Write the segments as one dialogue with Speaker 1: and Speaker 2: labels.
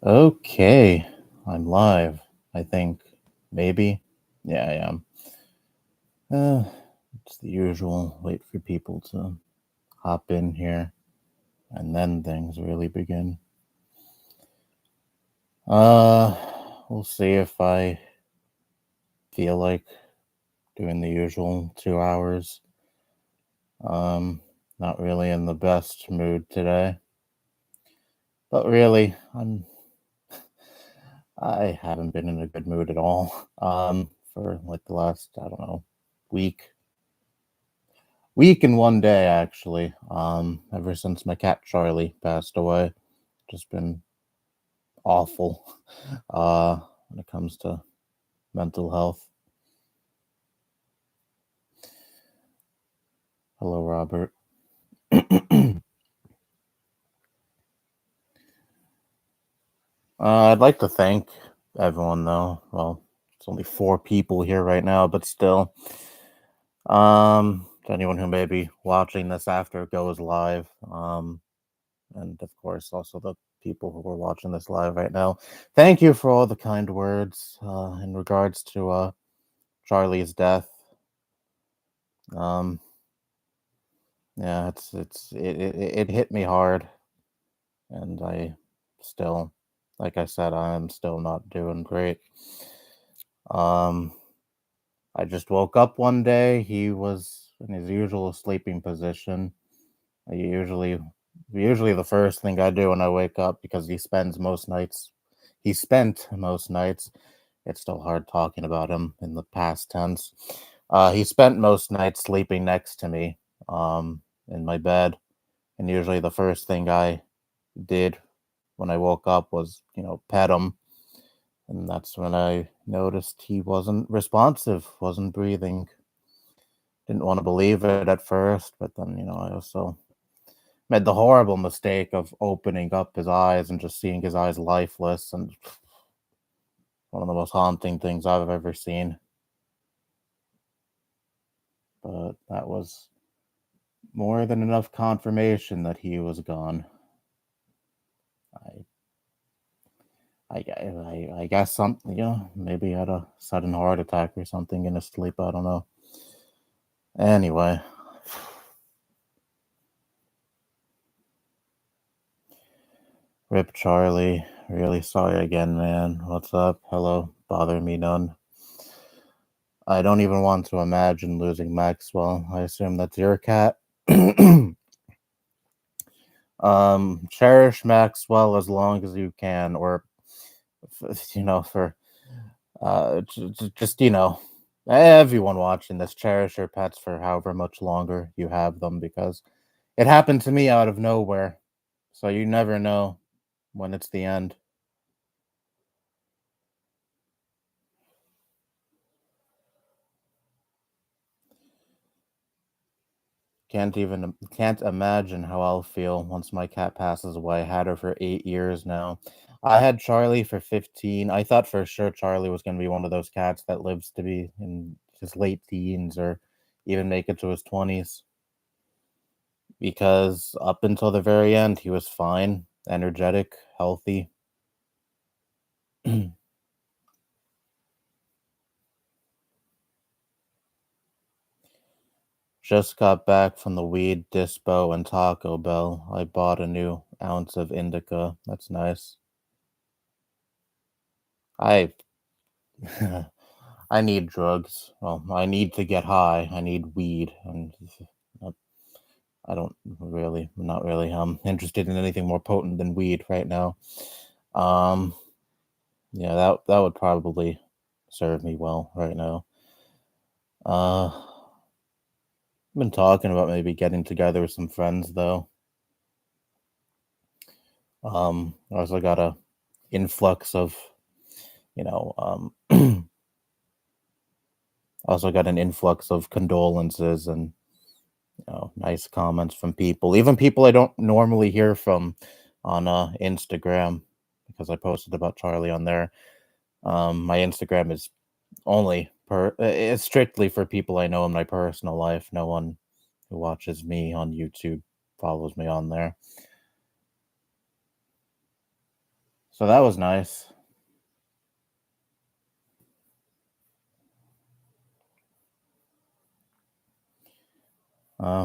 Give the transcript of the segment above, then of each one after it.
Speaker 1: Okay, I'm live. I think maybe. Yeah, I am. It's the usual. Wait for people to hop in here, and then things really begin. Uh, we'll see if I feel like doing the usual 2 hours. Um, not really in the best mood today, but really, I haven't been in a good mood at all. For like the last I don't know week. Week and one day actually. Ever since my cat Charlie passed away, just been awful. Uh, when it comes to mental health. Hello, Robert. I'd like to thank everyone though. Well, it's only 4 people here right now, but still. To anyone who may be watching this after it goes live. And of course also the people who are watching this live right now. Thank you for all the kind words in regards to Charlie's death. Um, yeah, it hit me hard, and I still, like I said, I'm still not doing great. Um, I just woke up one day. He was in his usual sleeping position. I usually the first thing I do when I wake up because he spent most nights. It's still hard talking about him in the past tense. He spent most nights sleeping next to me, in my bed, and usually the first thing I did when I woke up was, pet him, and that's when I noticed he wasn't responsive, wasn't breathing. Didn't want to believe it at first, but then, I also made the horrible mistake of opening up his eyes and just seeing his eyes lifeless, and one of the most haunting things I've ever seen. But that was more than enough confirmation that he was gone. I I guess something, maybe he had a sudden heart attack or something in his sleep. I don't know. Anyway, Rip Charlie. Really sorry again, man. What's up? Hello. Bother me none. I don't even want to imagine losing Maxwell. I assume that's your cat. Cherish Maxwell as long as you can, or for just everyone watching this, cherish your pets for however much longer you have them, because it happened to me out of nowhere, so you never know when it's the end. Can't imagine how I'll feel once my cat passes away. I had her for 8 years now. I had Charlie for 15. I thought for sure Charlie was going to be one of those cats that lives to be in his late teens or even make it to his 20s, because up until the very end he was fine, energetic, healthy. Just got back from the weed dispo and Taco Bell. I bought a new ounce of indica. That's nice. I I need drugs. Well, I need to get high. I need weed, and uh, I don't really, not really. I'm interested in anything more potent than weed right now. Um, yeah, that would probably serve me well right now. I've been talking about maybe getting together with some friends though. I also got a influx of, you know, also got an influx of condolences and, nice comments from people, even people I don't normally hear from on Instagram, because I posted about Charlie on there. My Instagram is only it's strictly for people I know in my personal life. No one who watches me on YouTube follows me on there. So that was nice.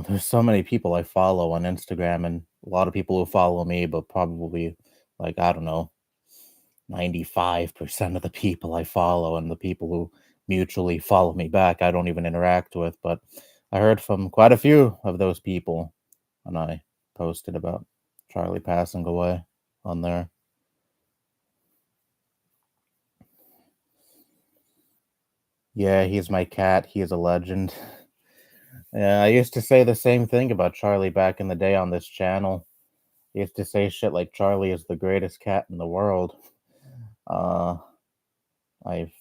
Speaker 1: There's so many people I follow on Instagram, and a lot of people who follow me, but probably like I don't know, 95% of the people I follow and the people who mutually follow me back, I don't even interact with. But I heard from quite a few of those people when I posted about Charlie passing away on there. Yeah, he's my cat. He is a legend. Yeah, I used to say the same thing about Charlie back in the day on this channel. I used to say shit like Charlie is the greatest cat in the world. Uh, I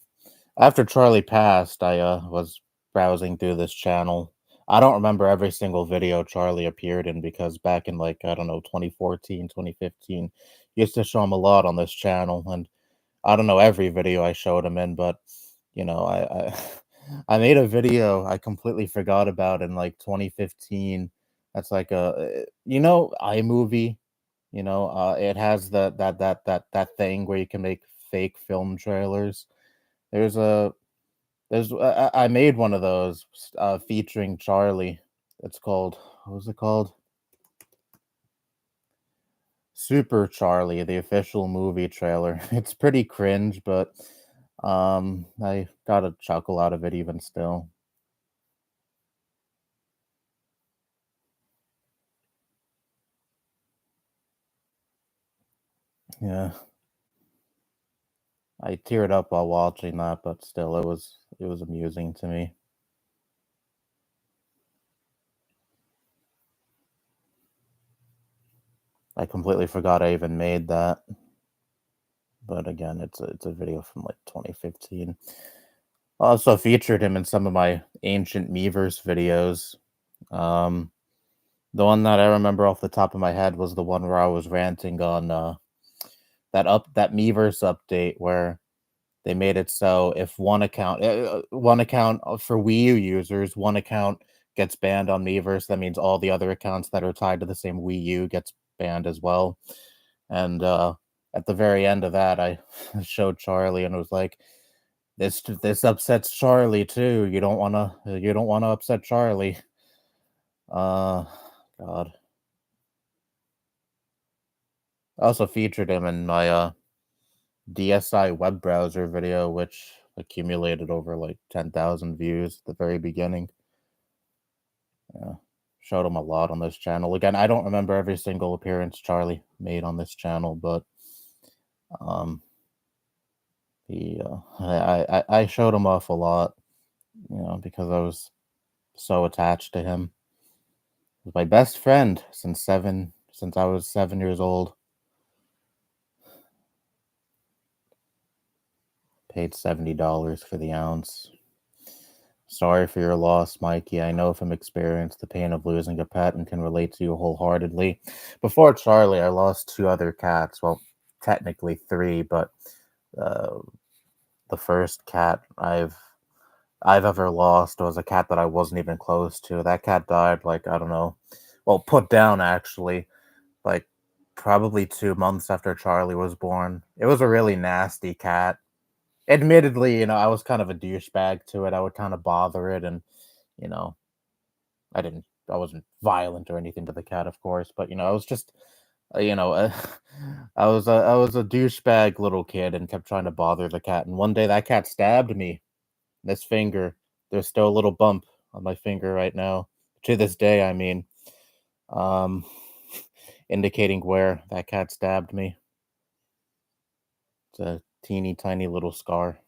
Speaker 1: After Charlie passed, I was browsing through this channel. I don't remember every single video Charlie appeared in because back in like I don't know 2014, 2015, used to show him a lot on this channel, and I don't know every video I showed him in, but I I made a video I completely forgot about in like 2015. That's like a iMovie. It has that thing where you can make fake film trailers. There's a I made one of those featuring Charlie. It's called what was it called? Super Charlie, the official movie trailer. It's pretty cringe, but I got a chuckle out of it even still. Yeah, I teared up while watching that, but still, it was amusing to me. I completely forgot I even made that, but again, it's a video from like 2015. I also featured him in some of my ancient Meverse videos. Um, the one that I remember off the top of my head was the one where I was ranting on that Meverse update where they made it so if one account for Wii U users, one account gets banned on Miiverse, that means all the other accounts that are tied to the same Wii U gets banned as well. And at the very end of that, I showed Charlie and was like, "This upsets Charlie too. You don't wanna upset Charlie." Uh, God. I also featured him in my DSI web browser video, which accumulated over like 10,000 views at the very beginning. Yeah. Showed him a lot on this channel. Again, I don't remember every single appearance Charlie made on this channel, but um he I showed him off a lot, because I was so attached to him. He was my best friend since I was 7 years old. Paid $70 for the ounce. Sorry for your loss, Mikey. I know from experience the pain of losing a pet and can relate to you wholeheartedly. Before Charlie, I lost two other cats. Well, technically three, but uh, the first cat I've ever lost was a cat that I wasn't even close to. That cat died like I don't know, well, put down actually, like probably 2 months after Charlie was born. It was a really nasty cat. Admittedly, I was kind of a douchebag to it. I would kind of bother it, and you know, I wasn't violent or anything to the cat, of course, but I was just, I was a douchebag little kid and kept trying to bother the cat. And one day that cat stabbed me. This finger, there's still a little bump on my finger right now. To this day, I mean, um, indicating where that cat stabbed me. It's a teeny tiny little scar.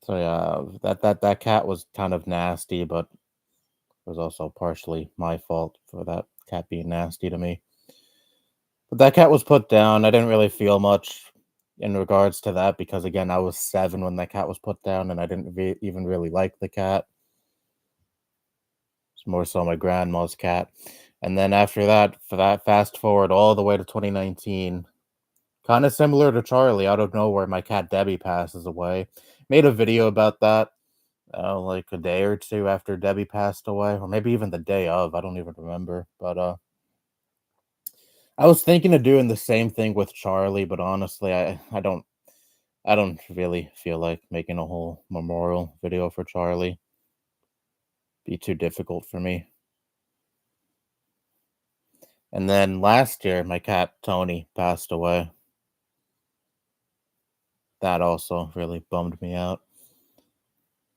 Speaker 1: So yeah, that cat was kind of nasty, but it was also partially my fault for that cat being nasty to me. But that cat was put down. I didn't really feel much in regards to that because, again, I was 7 when that cat was put down, and I didn't even really like the cat. It's more so my grandma's cat. And then after that, for that, fast forward all the way to 2019, kind of similar to Charlie, out of nowhere, my cat Debbie passes away. Made a video about that like a day or two after Debbie passed away, or maybe even the day of. I don't even remember. But I was thinking of doing the same thing with Charlie, but honestly, I don't really feel like making a whole memorial video for Charlie. Be too difficult for me. And then last year, my cat Tony passed away. That also really bummed me out.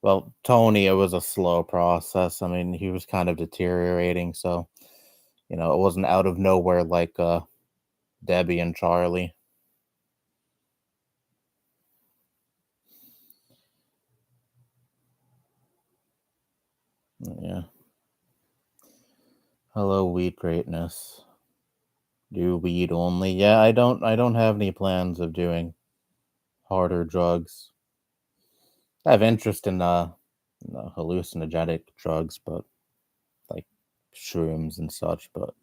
Speaker 1: Well, Tony, it was a slow process. I mean, he was kind of deteriorating, so it wasn't out of nowhere like Debbie and Charlie. Yeah. Hello, weed greatness. Do weed only? Yeah, I don't have any plans of doing harder drugs. I have interest in hallucinogenic drugs, but like shrooms and such. But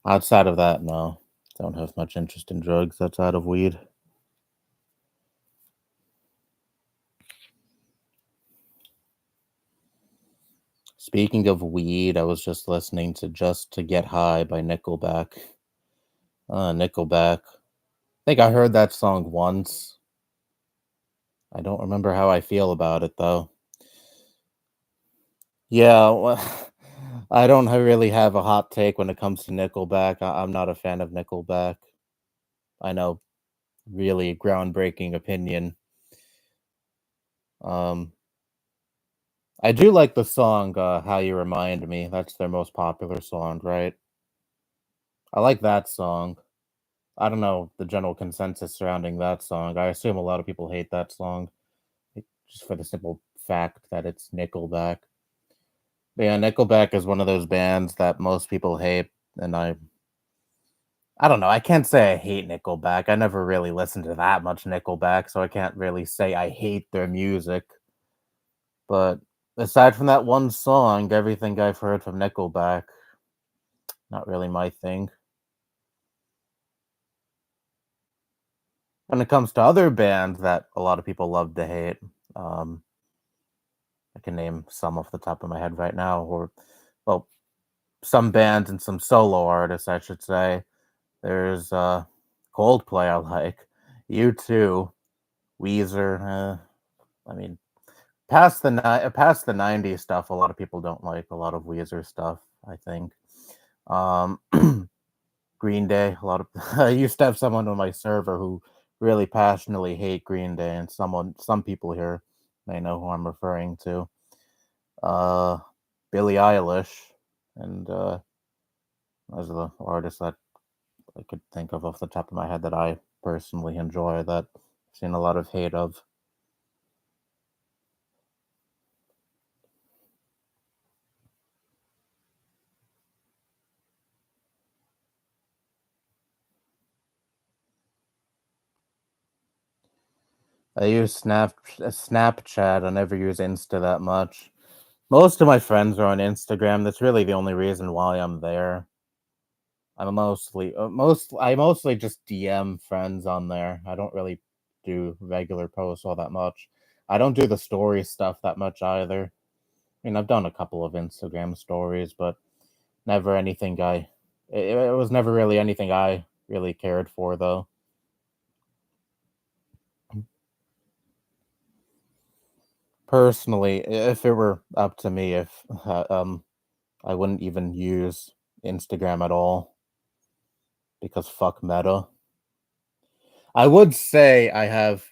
Speaker 1: outside of that, no, don't have much interest in drugs outside of weed. Speaking of weed, I was just listening to "Just to Get High" by Nickelback. Nickelback. I think I heard that song once. I don't remember how I feel about it though. Yeah, well, I don't really have a hot take when it comes to Nickelback. I'm not a fan of Nickelback. I know, really groundbreaking opinion. Um, I do like the song "How You Remind Me." That's their most popular song, right? I like that song. I don't know the general consensus surrounding that song. I assume a lot of people hate that song, just for the simple fact that it's Nickelback. But yeah, Nickelback is one of those bands that most people hate, and I don't know. I can't say I hate Nickelback. I never really listened to that much Nickelback, so I can't really say I hate their music. But aside from that one song, everything I've heard from Nickelback, not really my thing. When it comes to other bands that a lot of people love to hate, um, I can name some off the top of my head right now, or well, some bands and some solo artists, I should say. There's Coldplay I like, U2, Weezer. I mean, past the '90s stuff, a lot of people don't like a lot of Weezer stuff. I think. Um, Green Day. A lot of I used to have someone on my server who really passionately hate Green Day, and some people here may know who I'm referring to. Uh, Billie Eilish, and those are the artists that I could think of off the top of my head that I personally enjoy. That I've seen a lot of hate of. I use Snapchat. I never use Insta that much. Most of my friends are on Instagram. That's really the only reason why I'm there. I mostly just DM friends on there. I don't really do regular posts all that much. I don't do the story stuff that much either. I mean, I've done a couple of Instagram stories, but never anything it was never really anything I really cared for though. Personally, if it were up to me, if I wouldn't even use Instagram at all because fuck Meta. I would say I have,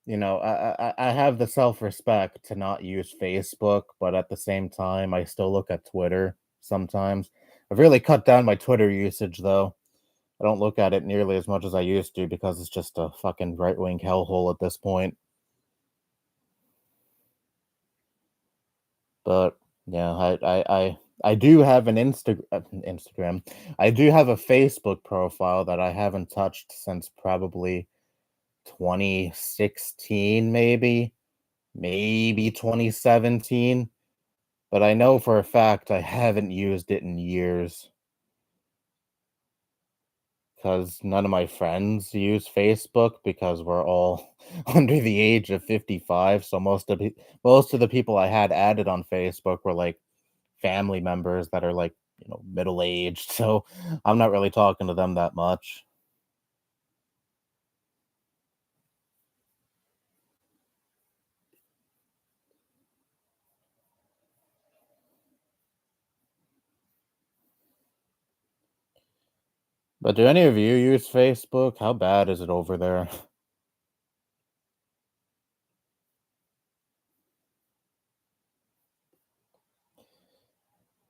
Speaker 1: I have the self-respect to not use Facebook, but at the same time, I still look at Twitter sometimes. I've really cut down my Twitter usage though. I don't look at it nearly as much as I used to because it's just a fucking right-wing hellhole at this point. But yeah, I do have an Instagram. I do have a Facebook profile that I haven't touched since probably 2016, maybe 2017. But I know for a fact I haven't used it in years because none of my friends use Facebook because we're all under the age of 55. So most of the people I had added on Facebook were like family members that are like middle aged, so I'm not really talking to them that much. But do any of you use Facebook? How bad is it over there?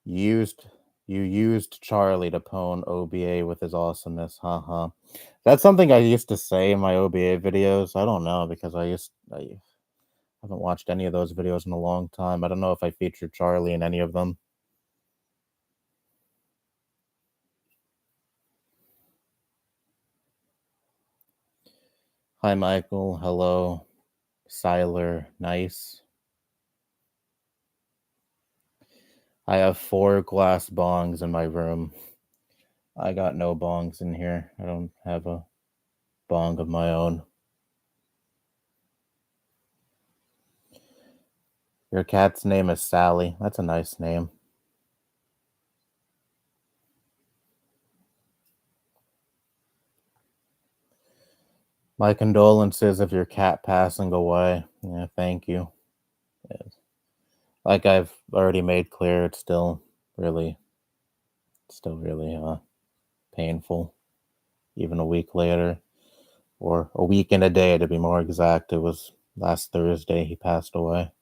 Speaker 1: Used you used Charlie to pwn OBA with his awesomeness, haha. That's something I used to say in my OBA videos. I don't know because I haven't watched any of those videos in a long time. I don't know if I featured Charlie in any of them. Hi, Michael. Hello. Siler. Nice. I have 4 glass bongs in my room. I got no bongs in here. I don't have a bong of my own. Your cat's name is Sally. That's a nice name. My condolences of your cat passing away. Yeah, thank you. Yes. Like I've already made clear, it's really, still really painful. Even a week later, or a week and a day to be more exact. It was last Thursday he passed away.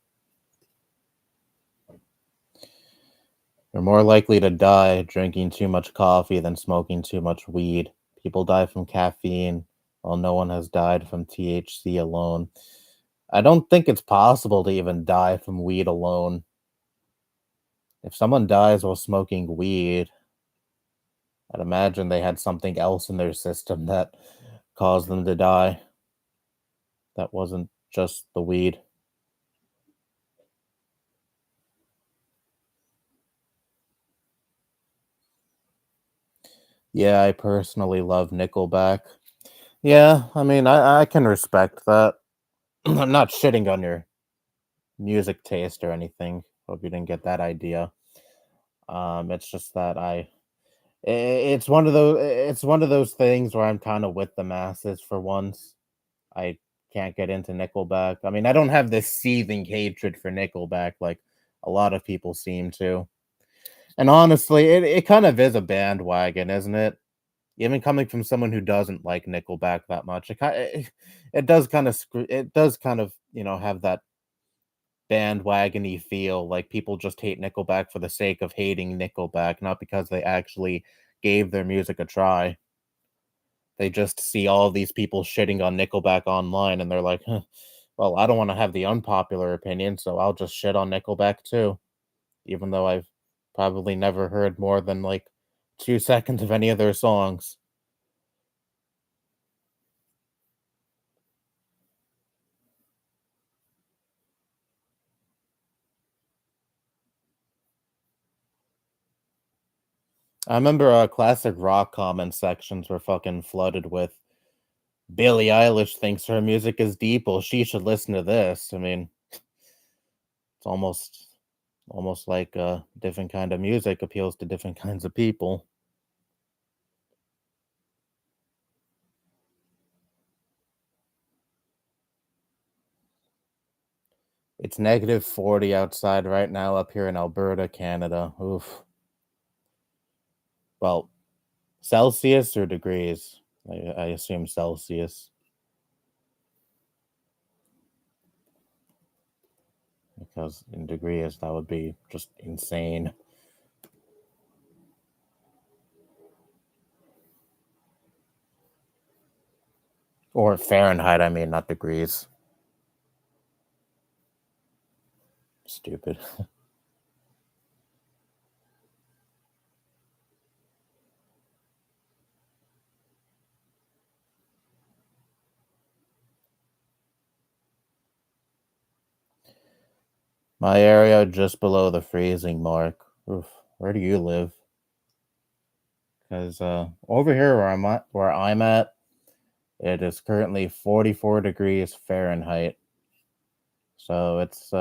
Speaker 1: You're more likely to die drinking too much coffee than smoking too much weed. People die from caffeine, while no one has died from THC alone. I don't think it's possible to even die from weed alone. If someone dies while smoking weed, I'd imagine they had something else in their system that caused them to die. That wasn't just the weed. Yeah, I personally love Nickelback. Yeah, I mean, I can respect that. I'm not shitting on your music taste or anything. Hope you didn't get that idea. It's just that it's one of those things where I'm kind of with the masses for once. I can't get into Nickelback. I mean, I don't have this seething hatred for Nickelback like a lot of people seem to. And honestly, it kind of is a bandwagon, isn't it? Even coming from someone who doesn't like Nickelback that much, it does kind of it does kind of have that bandwagony feel. Like people just hate Nickelback for the sake of hating Nickelback, not because they actually gave their music a try. They just see all these people shitting on Nickelback online, and they're like, huh, "Well, I don't want to have the unpopular opinion, so I'll just shit on Nickelback too." Even though I've probably never heard more than like 2 seconds of any of their songs. I remember classic rock comment sections were fucking flooded with Billie Eilish thinks her music is deep. Well, she should listen to this. I mean, it's almost like different kind of music appeals to different kinds of people. It's -40 outside right now up here in Alberta, Canada. Oof. Well, Celsius or degrees? I assume Celsius because in degrees that would be just insane. Or Fahrenheit, I mean, not degrees. Stupid. My area just below the freezing mark. Oof. Where do you live? Because over here where I'm at, it is currently 44 degrees Fahrenheit. So it's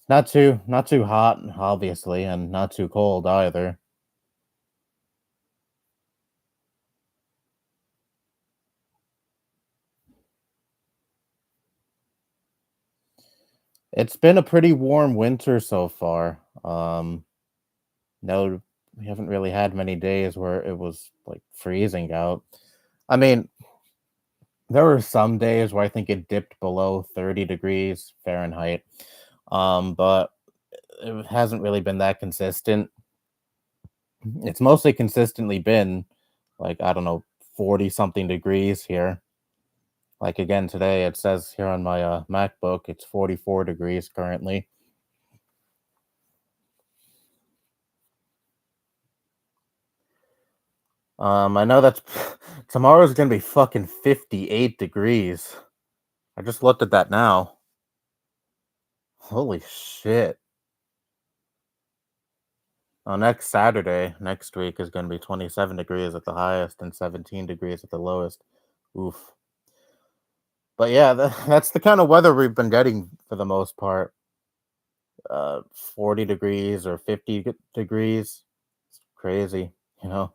Speaker 1: Not too hot, obviously, and not too cold either. It's been a pretty warm winter so far. No, we haven't really had many days where it was like freezing out. I mean, there were some days where I think it dipped below 30 degrees Fahrenheit. But it hasn't really been that consistent. It's mostly consistently been like, I don't know, 40 something degrees here. Like again today, it says here on my MacBook, it's 44 degrees currently. I know that's tomorrow's gonna be fucking 58 degrees. I just looked at that now. Holy shit. Next Saturday, next week is gonna be 27 degrees at the highest and 17 degrees at the lowest. Oof. But yeah, that's the kind of weather we've been getting for the most part. 40 degrees or 50 degrees. It's crazy, you know.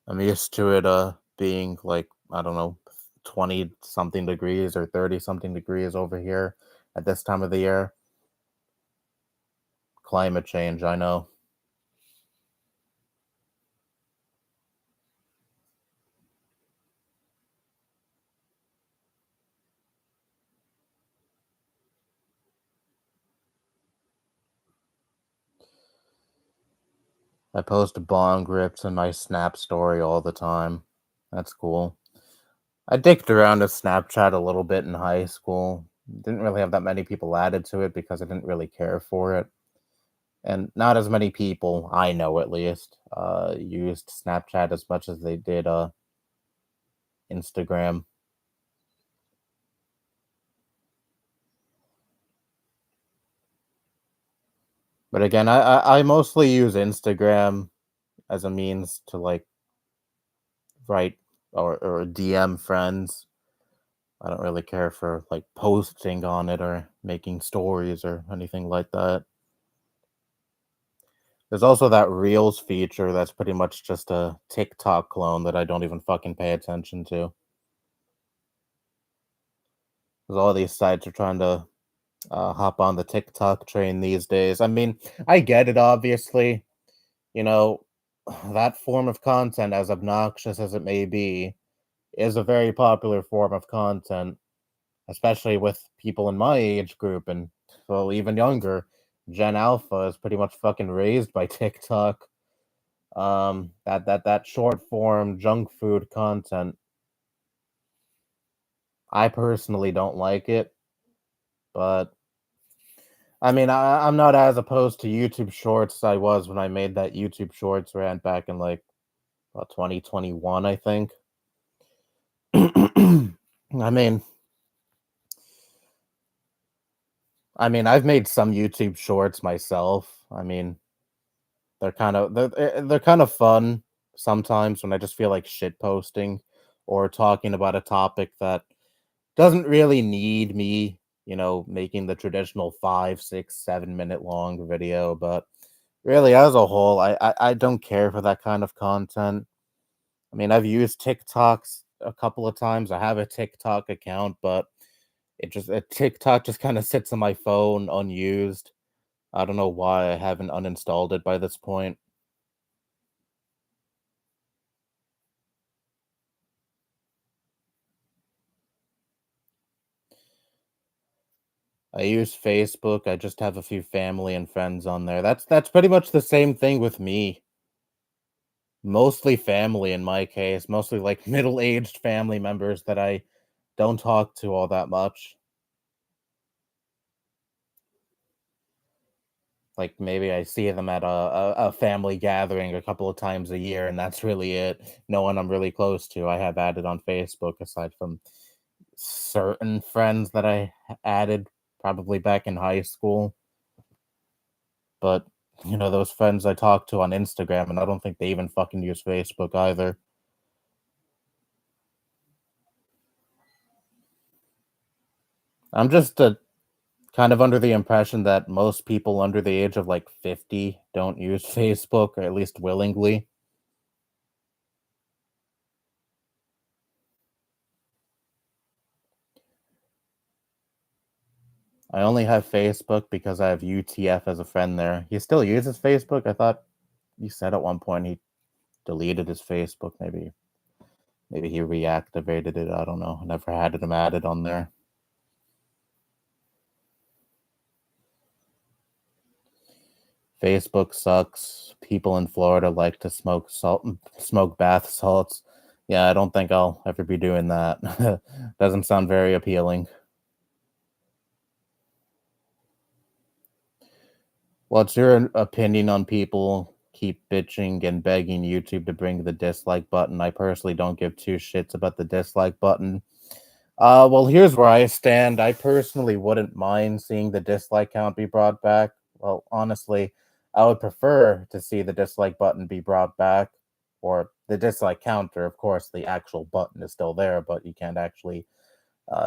Speaker 1: I'm used to it being like, I don't know, 20 something degrees or 30 something degrees over here at this time of the year. Climate change, I know. I post bong rips in my Snap story all the time. That's cool. I dicked around with Snapchat a little bit in high school. Didn't really have that many people added to it because I didn't really care for it. And not as many people, I know at least, used Snapchat as much as they did Instagram. But again, I mostly use Instagram as a means to like write or DM friends. I don't really care for like posting on it or making stories or anything like that. There's also that Reels feature that's pretty much just a TikTok clone that I don't even fucking pay attention to. Because all these sites are trying to hop on the TikTok train these days. I mean, I get it, obviously. You know, that form of content, as obnoxious as it may be, is a very popular form of content, especially with people in my age group and well, even younger. Gen Alpha is pretty much fucking raised by TikTok. That short form junk food content. I personally don't like it, but I mean, I'm not as opposed to YouTube Shorts as I was when I made that YouTube Shorts rant back in like 2021, I think. I mean, I've made some YouTube Shorts myself. I mean, they're kind of fun sometimes when I just feel like shit posting or talking about a topic that doesn't really need me, making the traditional 5, 6, 7 minute long video. But really, as a whole, I don't care for that kind of content. I mean, I've used TikToks a couple of times. I have a TikTok account, but TikTok just kind of sits on my phone unused. I don't know why I haven't uninstalled it by this point. I use Facebook. I just have a few family and friends on there. That's pretty much the same thing with me. Mostly family in my case, mostly like middle-aged family members that I don't talk to all that much. Like maybe I see them at a family gathering a couple of times a year, and that's really it. No one I'm really close to. I have added on Facebook aside from certain friends that I added probably back in high school. But those friends I talk to on Instagram, and I don't think they even fucking use Facebook either. I'm just a kind of under the impression that most people under the age of like 50 don't use Facebook, or at least willingly. I only have Facebook because I have UTF as a friend there. He still uses Facebook. I thought you said at one point he deleted his Facebook. Maybe he reactivated it. I don't know. I never had him added on there. Facebook sucks. People in Florida like to smoke bath salts. Yeah, I don't think I'll ever be doing that. Doesn't sound very appealing. What's your opinion on people keep bitching and begging YouTube to bring the dislike button? I personally don't give two shits about the dislike button. Well, here's where I stand. I personally wouldn't mind seeing the dislike count be brought back. Well, honestly, I would prefer to see the dislike button be brought back, or the dislike counter. Of course, the actual button is still there, but you can't actually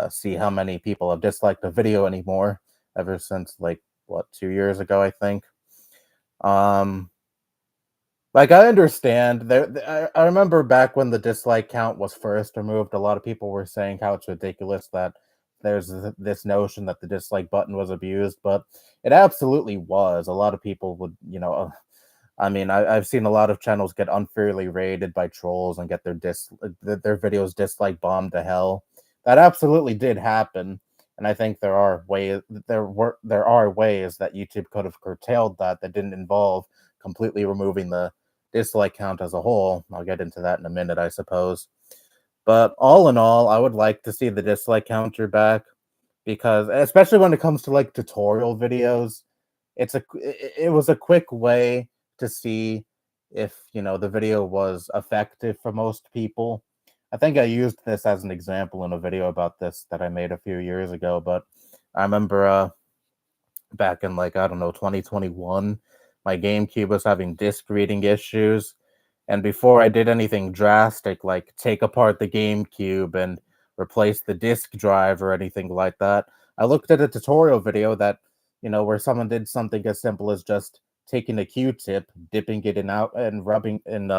Speaker 1: see how many people have disliked the video anymore ever since, like, what, 2 years ago, I think. Um, like, I understand. I remember back when the dislike count was first removed, a lot of people were saying how it's ridiculous that there's this notion that the dislike button was abused, but it absolutely was. A lot of people would, I mean, I've seen a lot of channels get unfairly rated by trolls and get their videos dislike bombed to hell. That absolutely did happen, and I think there are ways that YouTube could have curtailed that didn't involve completely removing the dislike count as a whole. I'll get into that in a minute, I suppose. But all in all, I would like to see the dislike counter back, because especially when it comes to like tutorial videos, it was a quick way to see if, the video was effective for most people. I think I used this as an example in a video about this that I made a few years ago, but I remember back in, like, I don't know, 2021, my GameCube was having disk reading issues, and before I did anything drastic like take apart the GameCube and replace the disk drive or anything like that, I looked at a tutorial video that, where someone did something as simple as just taking a Q-tip, dipping it in out and rubbing in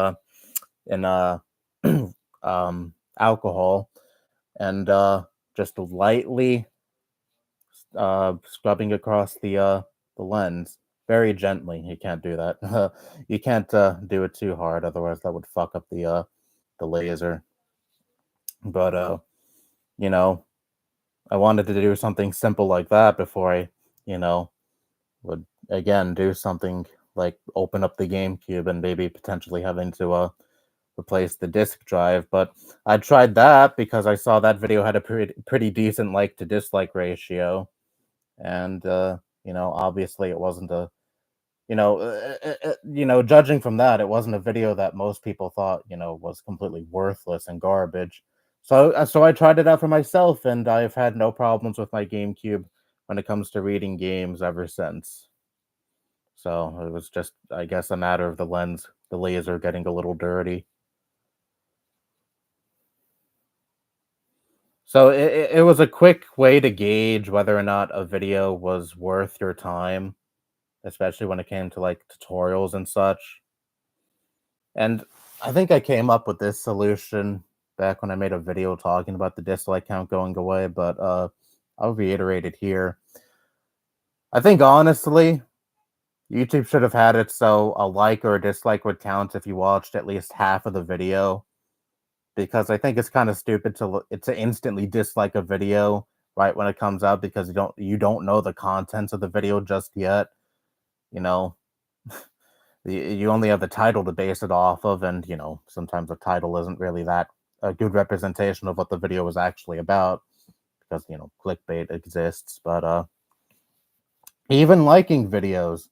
Speaker 1: alcohol, and just lightly scrubbing across the lens very gently. You can't do that. You can't do it too hard, otherwise that would fuck up the laser. But you know, I wanted to do something simple like that before I, you know, would again do something like open up the GameCube and maybe potentially having to replace the disk drive. But I tried that because I saw that video had a pretty decent like to dislike ratio, and obviously it wasn't a judging from that, it wasn't a video that most people thought, was completely worthless and garbage. So I tried it out for myself, and I've had no problems with my GameCube when it comes to reading games ever since. So it was just, I guess, a matter of the laser getting a little dirty. So it was a quick way to gauge whether or not a video was worth your time, especially when it came to like tutorials and such. And I think I came up with this solution back when I made a video talking about the dislike count going away, but I'll reiterate it here. I think honestly, YouTube should have had it so a like or a dislike would count if you watched at least half of the video, because I think it's kind of stupid to instantly dislike a video right when it comes out because you don't know the contents of the video just yet. You know, you only have the title to base it off of, and sometimes the title isn't really that a good representation of what the video was actually about, because clickbait exists. But even liking videos,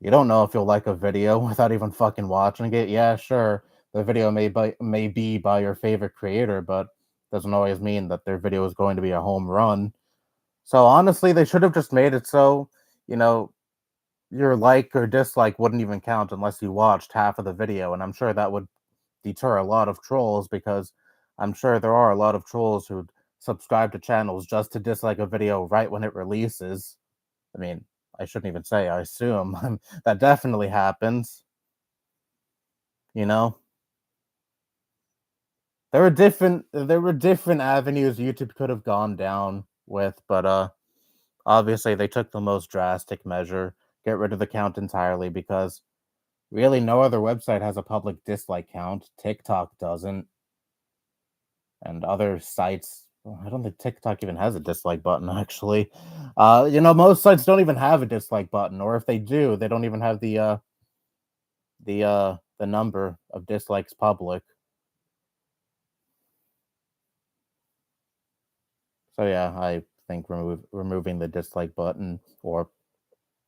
Speaker 1: you don't know if you'll like a video without even fucking watching it. Yeah, sure, the video may be by your favorite creator, but doesn't always mean that their video is going to be a home run. So honestly, they should have just made it so, you know your like or dislike wouldn't even count unless you watched half of the video, and I'm sure that would deter a lot of trolls, because I'm sure there are a lot of trolls who'd subscribe to channels just to dislike a video right when it releases. I mean, I shouldn't even say I assume that definitely happens, you know? There were different avenues YouTube could have gone down with, but obviously they took the most drastic measure, get rid of the count entirely because really no other website has a public dislike count. TikTok doesn't, and other sites, well, I don't think TikTok even has a dislike button actually. Most sites don't even have a dislike button, or if they do, they don't even have the number of dislikes public. So yeah, I think removing the dislike button or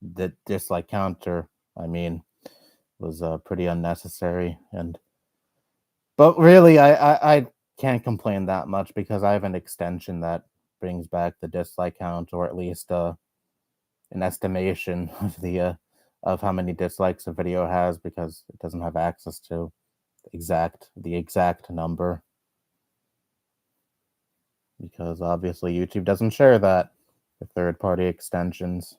Speaker 1: the dislike counter, I mean, was pretty unnecessary. And but really, I can't complain that much because I have an extension that brings back the dislike count, or at least an estimation of of how many dislikes a video has because it doesn't have access to the exact number because obviously YouTube doesn't share that with third party extensions.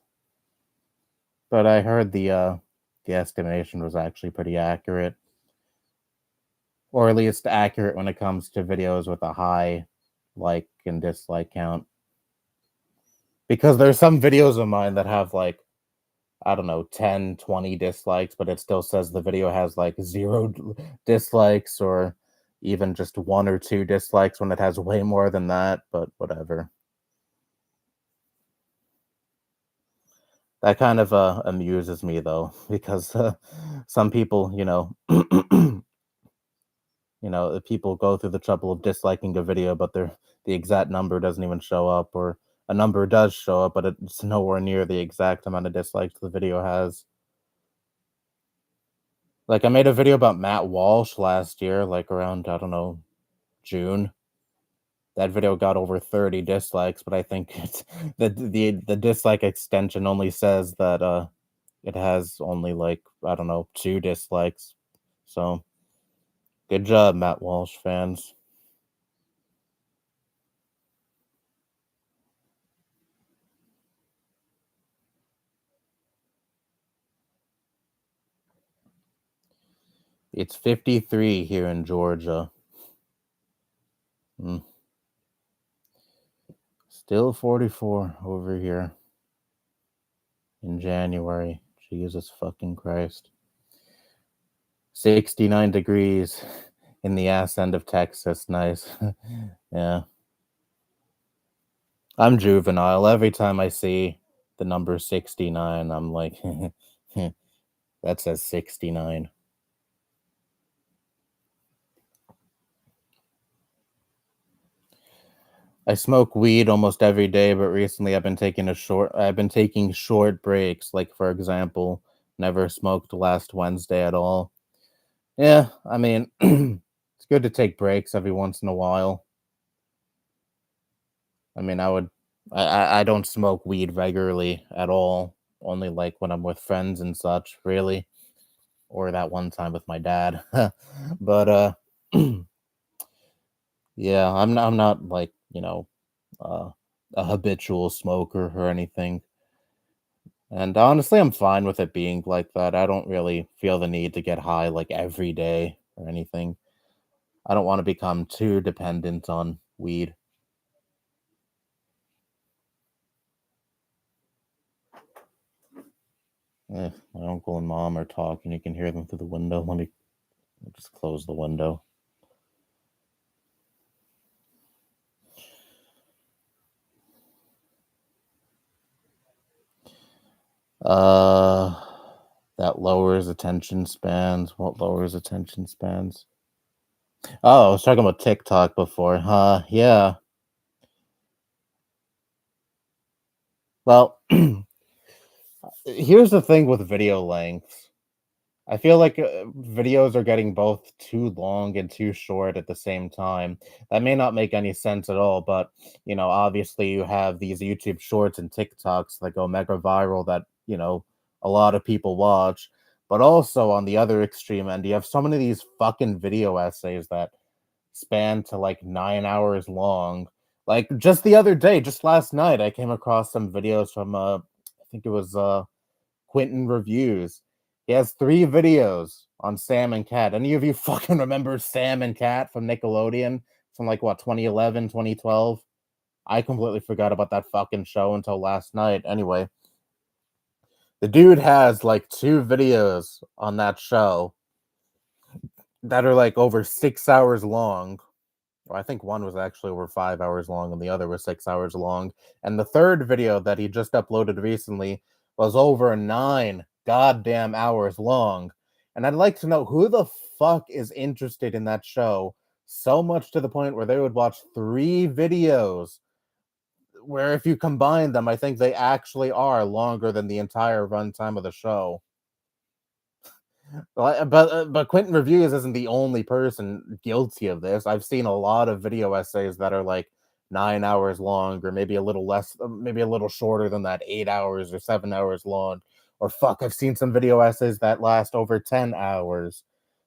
Speaker 1: But I heard the estimation was actually pretty accurate, or at least accurate when it comes to videos with a high like and dislike count. Because there's some videos of mine that have like, I don't know, 10, 20 dislikes, but it still says the video has like dislikes, or even just one or two dislikes when it has way more than that, but whatever. That kind of amuses me though, because some people, people go through the trouble of disliking a video, but the exact number doesn't even show up, or a number does show up, but it's nowhere near the exact amount of dislikes the video has. Like I made a video about Matt Walsh last year, like around, I don't know, June. That video got over 30 dislikes, but I think the dislike extension only says that it has only like, I don't know, 2 dislikes. So good job, Matt Walsh fans. It's 53 here in Georgia. Mm. Still 44 over here in January. Jesus fucking Christ. 69 degrees in the ass end of Texas. Nice. Yeah. I'm juvenile. Every time I see the number 69, I'm like, that says 69. I smoke weed almost every day, but recently I've been taking short breaks. Like for example, never smoked last Wednesday at all. Yeah, I mean, it's good to take breaks every once in a while. I mean, I don't smoke weed regularly at all. Only like when I'm with friends and such, really, or that one time with my dad. But yeah, I'm not like uh, a habitual smoker or anything. And honestly, I'm fine with it being like that. I don't really feel the need to get high like every day or anything. I don't want to become too dependent on weed. My uncle and mom are talking. You can hear them through the window. Let me just close the window. Uh, that lowers attention spans. What lowers attention spans? Oh, I was talking about TikTok before, huh? Yeah. Well, here's the thing with video lengths. I feel like videos are getting both too long and too short at the same time. That may not make any sense at all, but obviously you have these YouTube shorts and TikToks that go mega viral that, a lot of people watch. But also on the other extreme end, you have so many of these fucking video essays that span to like 9 hours long. Like just the other day, just last night, I came across some videos from think it was Quentin Reviews. He has 3 videos on Sam and Cat. Any of you fucking remember Sam and Cat from Nickelodeon from like what 2011, 2012? I completely forgot about that fucking show until last night. Anyway, the dude has like 2 videos on that show that are like over 6 hours long. Well, I think one was actually over 5 hours long and the other was 6 hours long. And the third video that he just uploaded recently was over 9 goddamn hours long. And I'd like to know who the fuck is interested in that show so much to the point where they would watch 3 videos where if you combine them, I think they actually are longer than the entire runtime of the show. But Quentin Reviews isn't the only person guilty of this. I've seen a lot of video essays that are like 9 hours long, or maybe a little less, maybe a little shorter than that, 8 hours or 7 hours long. Or fuck, I've seen some video essays that last over 10 hours.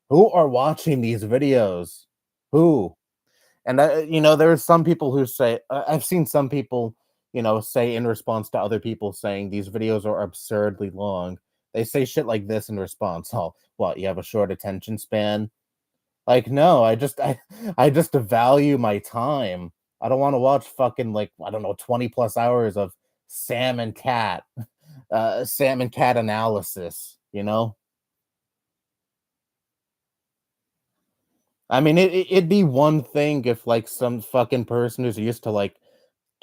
Speaker 1: Who are watching these videos? Who? And there's some people who say I've seen some people, say in response to other people saying these videos are absurdly long. They say shit like this in response. Oh, what? You have a short attention span? Like, no, I just value my time. I don't want to watch fucking like I don't know 20 plus hours of Sam and Cat, Sam and Cat analysis. I mean, it'd be one thing if like some fucking person who's used to like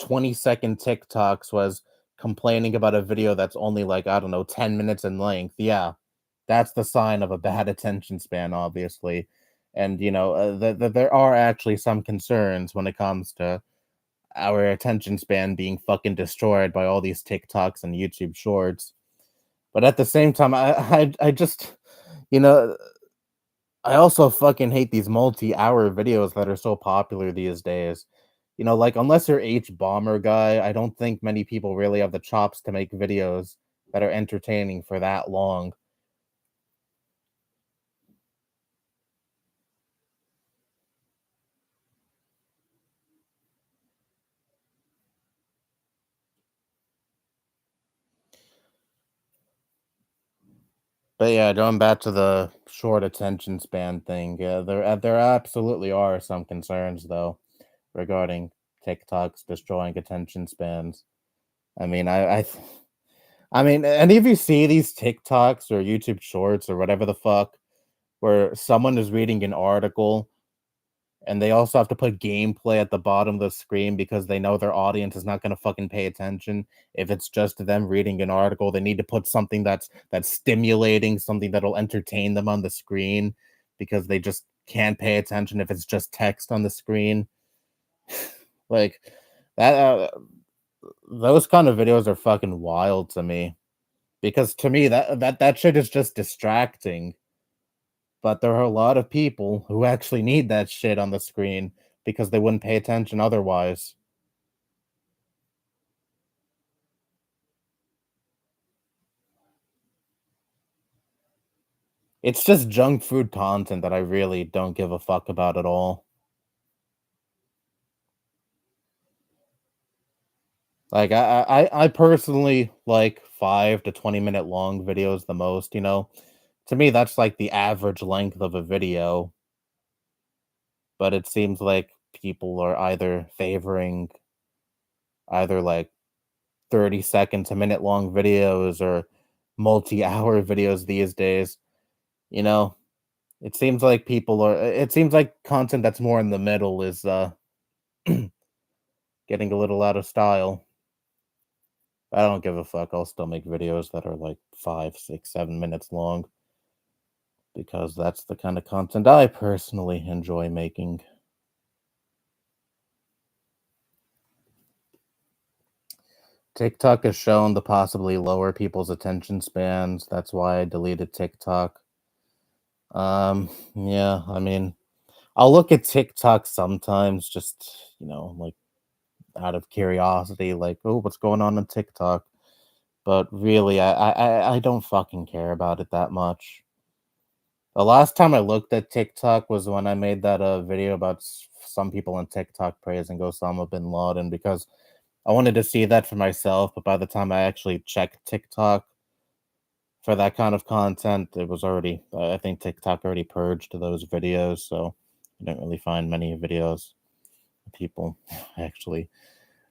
Speaker 1: 20-second TikToks was complaining about a video that's only like, I don't know, 10 minutes in length. Yeah, that's the sign of a bad attention span, obviously. And, there are actually some concerns when it comes to our attention span being fucking destroyed by all these TikToks and YouTube shorts. But at the same time, I just, you know, I also fucking hate these multi-hour videos that are so popular these days. Like unless you're H bomber guy, I don't think many people really have the chops to make videos that are entertaining for that long. But yeah, going back to the short attention span thing, yeah, there absolutely are some concerns though regarding TikToks destroying attention spans. I mean, I mean, any of you see these TikToks or YouTube Shorts or whatever the fuck, where someone is reading an article and they also have to put gameplay at the bottom of the screen because they know their audience is not going to fucking pay attention if it's just them reading an article. They need to put something that's stimulating, something that'll entertain them on the screen because they just can't pay attention if it's just text on the screen. Like that those kind of videos are fucking wild to me because to me that shit is just distracting. But there are a lot of people who actually need that shit on the screen because they wouldn't pay attention otherwise. It's just junk food content that I really don't give a fuck about at all. Like I personally like 5 to 20 minute long videos the most. To me, that's like the average length of a video, but it seems like people are either favoring either like 30 second to minute long videos or multi-hour videos these days. You know, it seems like content that's more in the middle is getting a little out of style. I don't give a fuck. I'll still make videos that are like 5, 6, 7 minutes long because that's the kind of content I personally enjoy making. TikTok has shown to possibly lower people's attention spans. That's why I deleted TikTok. Yeah, I mean, I'll look at TikTok sometimes, just like out of curiosity, like, oh, what's going on TikTok? But really, I don't fucking care about it that much. The last time I looked at TikTok was when I made that video about some people on TikTok praising Osama bin Laden because I wanted to see that for myself, but by the time I actually checked TikTok for that kind of content, it was already I think TikTok already purged those videos, so I didn't really find many videos of people actually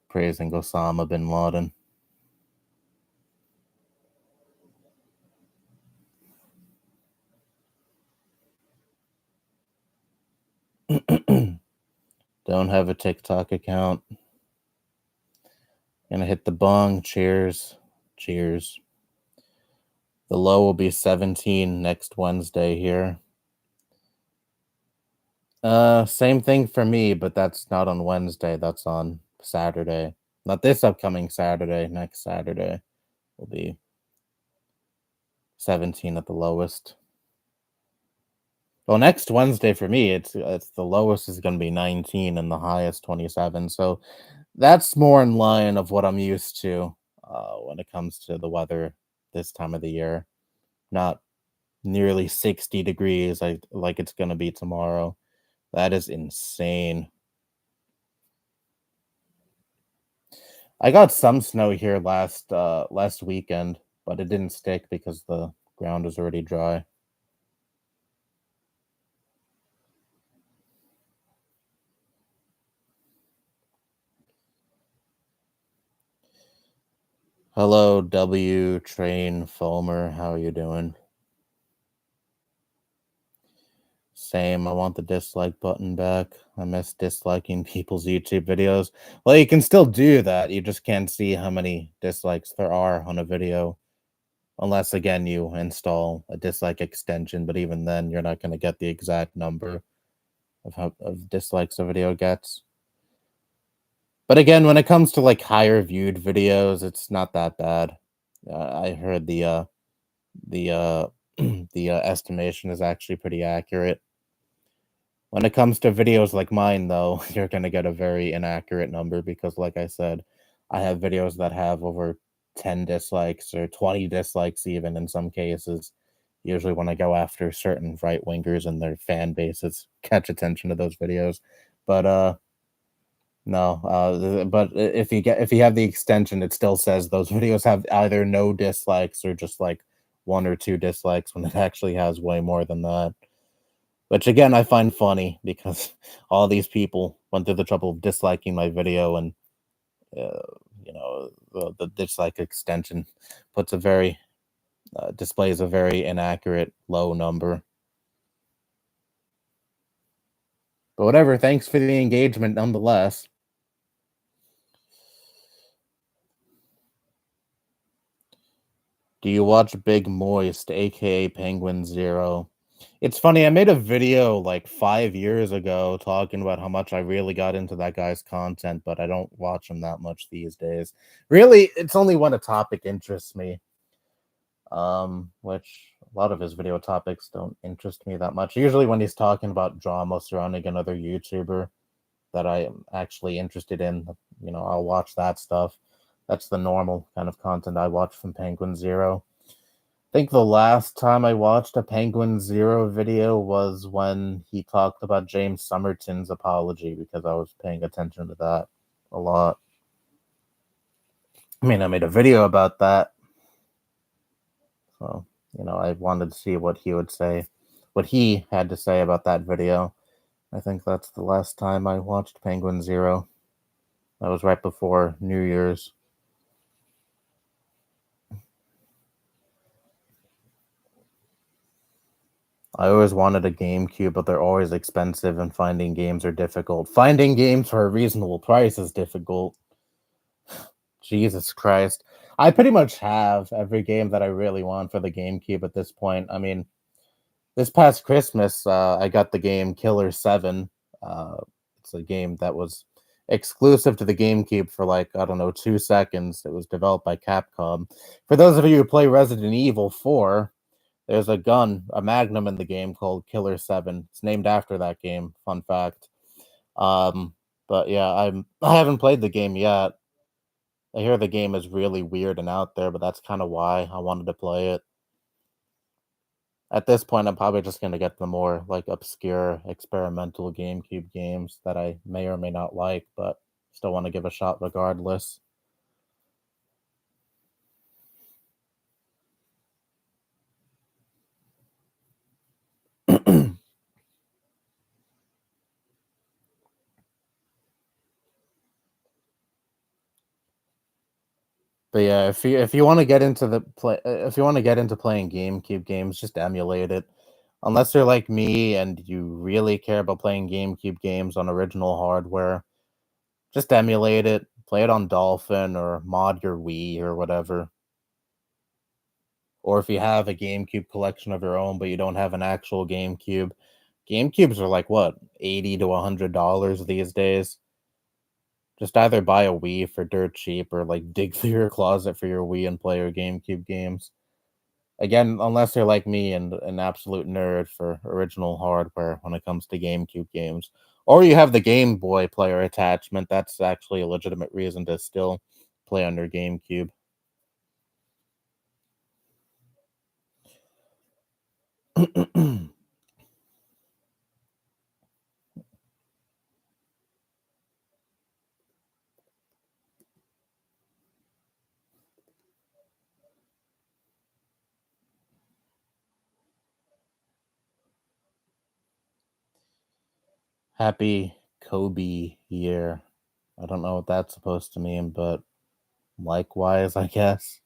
Speaker 1: praising Osama bin Laden. Don't have a TikTok account. Gonna hit the bong. Cheers. Cheers. The low will be 17 next Wednesday here. Same thing for me, but that's not on Wednesday. That's on Saturday. Not this upcoming Saturday. Next Saturday will be 17 at the lowest. Well, next Wednesday for me, it's the lowest is going to be 19 and the highest 27. So that's more in line of what I'm used to when it comes to the weather this time of the year. Not nearly 60 degrees like it's going to be tomorrow. That is insane. I got some snow here last weekend, but it didn't stick because the ground was already dry. Hello, W Train Foamer. How are you doing? Same. I want the dislike button back. I miss disliking people's YouTube videos. Well, you can still do that. You just can't see how many dislikes there are on a video. Unless, again, you install a dislike extension. But even then, you're not going to get the exact number of how of dislikes a video gets. But again, when it comes to like higher viewed videos, it's not that bad. I heard the the estimation is actually pretty accurate. When it comes to videos like mine, though, you're gonna get a very inaccurate number because, like I said, I have videos that have over 10 dislikes or 20 dislikes, even in some cases. Usually, when I go after certain right wingers and their fan bases catch attention to those videos, but no, but if you have the extension, it still says those videos have either no dislikes or just like one or two dislikes when it actually has way more than that. Which again, I find funny because all these people went through the trouble of disliking my video, and uh, the dislike extension puts a very displays a very inaccurate low number. But whatever. Thanks for the engagement, nonetheless. Do you watch Big Moist, aka Penguin Zero? It's funny, I made a video like 5 years ago talking about how much I really got into that guy's content, but I don't watch him that much these days. Really, it's only when a topic interests me. Which a lot of his video topics don't interest me that much. Usually when he's talking about drama surrounding another YouTuber that I am actually interested in, I'll watch that stuff. That's the normal kind of content I watch from Penguin Zero. I think the last time I watched a Penguin Zero video was when he talked about James Somerton's apology because I was paying attention to that a lot. I mean, I made a video about that. So, I wanted to see what he would say, what he had to say about that video. I think that's the last time I watched Penguin Zero. That was right before New Year's. I always wanted a GameCube, but they're always expensive and finding games are difficult. Finding games for a reasonable price is difficult. Jesus Christ. I pretty much have every game that I really want for the GameCube at this point. I mean, this past Christmas, I got the game Killer 7. Uh, it's a game that was exclusive to the GameCube for like, I don't know, 2 seconds. It was developed by Capcom. For those of you who play Resident Evil 4, there's a gun, a Magnum in the game called Killer 7. It's named after that game. Fun fact. Um, but yeah, I haven't played the game yet. I hear the game is really weird and out there, but that's kind of why I wanted to play it. At this point, I'm probably just gonna get the more like obscure experimental GameCube games that I may or may not like, but still want to give a shot regardless. But yeah, if you want to get into the play, if you want to get into playing GameCube games, just emulate it. Unless you're like me and you really care about playing GameCube games on original hardware, just emulate it. Play it on Dolphin or mod your Wii or whatever. Or if you have a GameCube collection of your own, but you don't have an actual GameCube, GameCubes are like what, $80 to $100 these days. Just either buy a Wii for dirt cheap or like dig through your closet for your Wii and play your GameCube games. Again, unless you're like me and an absolute nerd for original hardware when it comes to GameCube games. Or you have the Game Boy player attachment, that's actually a legitimate reason to still play on your GameCube. Happy Kobe year. I don't know what that's supposed to mean, but likewise, I guess.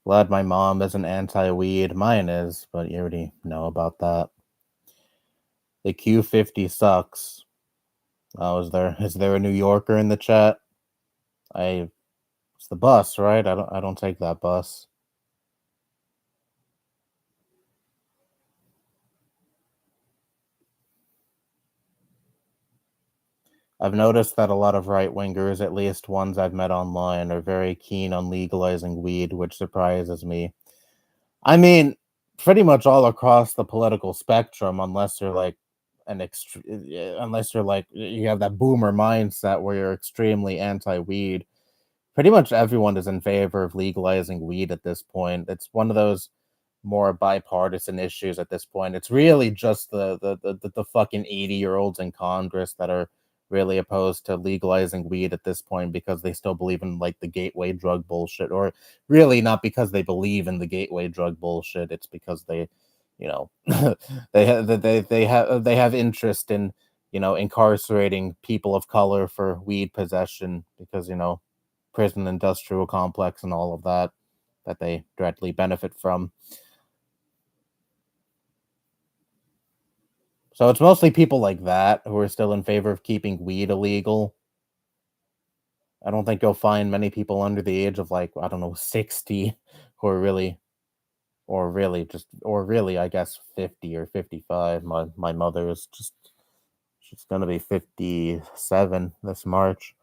Speaker 1: Glad my mom isn't anti-weed. Mine is, but you already know about that. The Q50 sucks. Oh, is there a New Yorker in the chat? It's the bus, right? I don't take that bus. I've noticed that a lot of right wingers, at least ones I've met online, are very keen on legalizing weed, which surprises me. I mean, pretty much all across the political spectrum, unless you're like unless you're like you have that boomer mindset where you're extremely anti-weed. Pretty much everyone is in favor of legalizing weed at this point. It's one of those more bipartisan issues at this point. It's really just the fucking 80-year-olds in Congress that are really opposed to legalizing weed at this point because they still believe in like the gateway drug bullshit, or really not because they believe in the gateway drug bullshit. It's because they, you know, they have interest in, incarcerating people of color for weed possession because, prison industrial complex and all of that they directly benefit from. So it's mostly people like that who are still in favor of keeping weed illegal. I don't think you'll find many people under the age of like, I don't know, 60 who are really, or really, I guess 50 or 55. My mother is she's going to be 57 this March.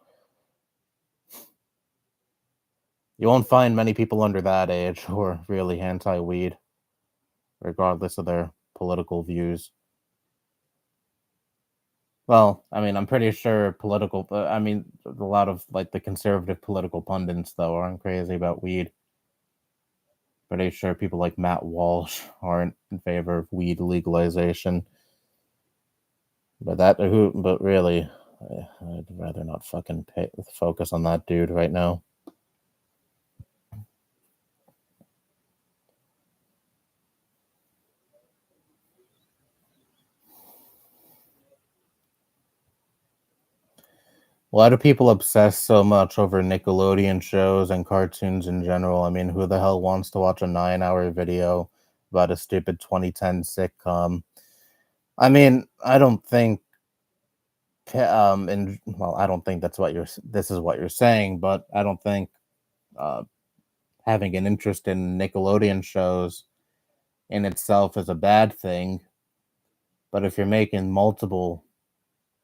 Speaker 1: You won't find many people under that age who are really anti-weed, regardless of their political views. Well, I mean, I'm pretty sure I mean, a lot of like the conservative political pundits though aren't crazy about weed. Pretty sure people like Matt Walsh aren't in favor of weed legalization. But really, I'd rather not fucking focus on that dude right now. Why do people obsess so much over Nickelodeon shows and cartoons in general? I mean, who the hell wants to watch a 9-hour video about a stupid 2010 sitcom? I mean, I don't think, and well, I don't think this is what you're saying, but I don't think uh, having an interest in Nickelodeon shows in itself is a bad thing. But if you're making multiple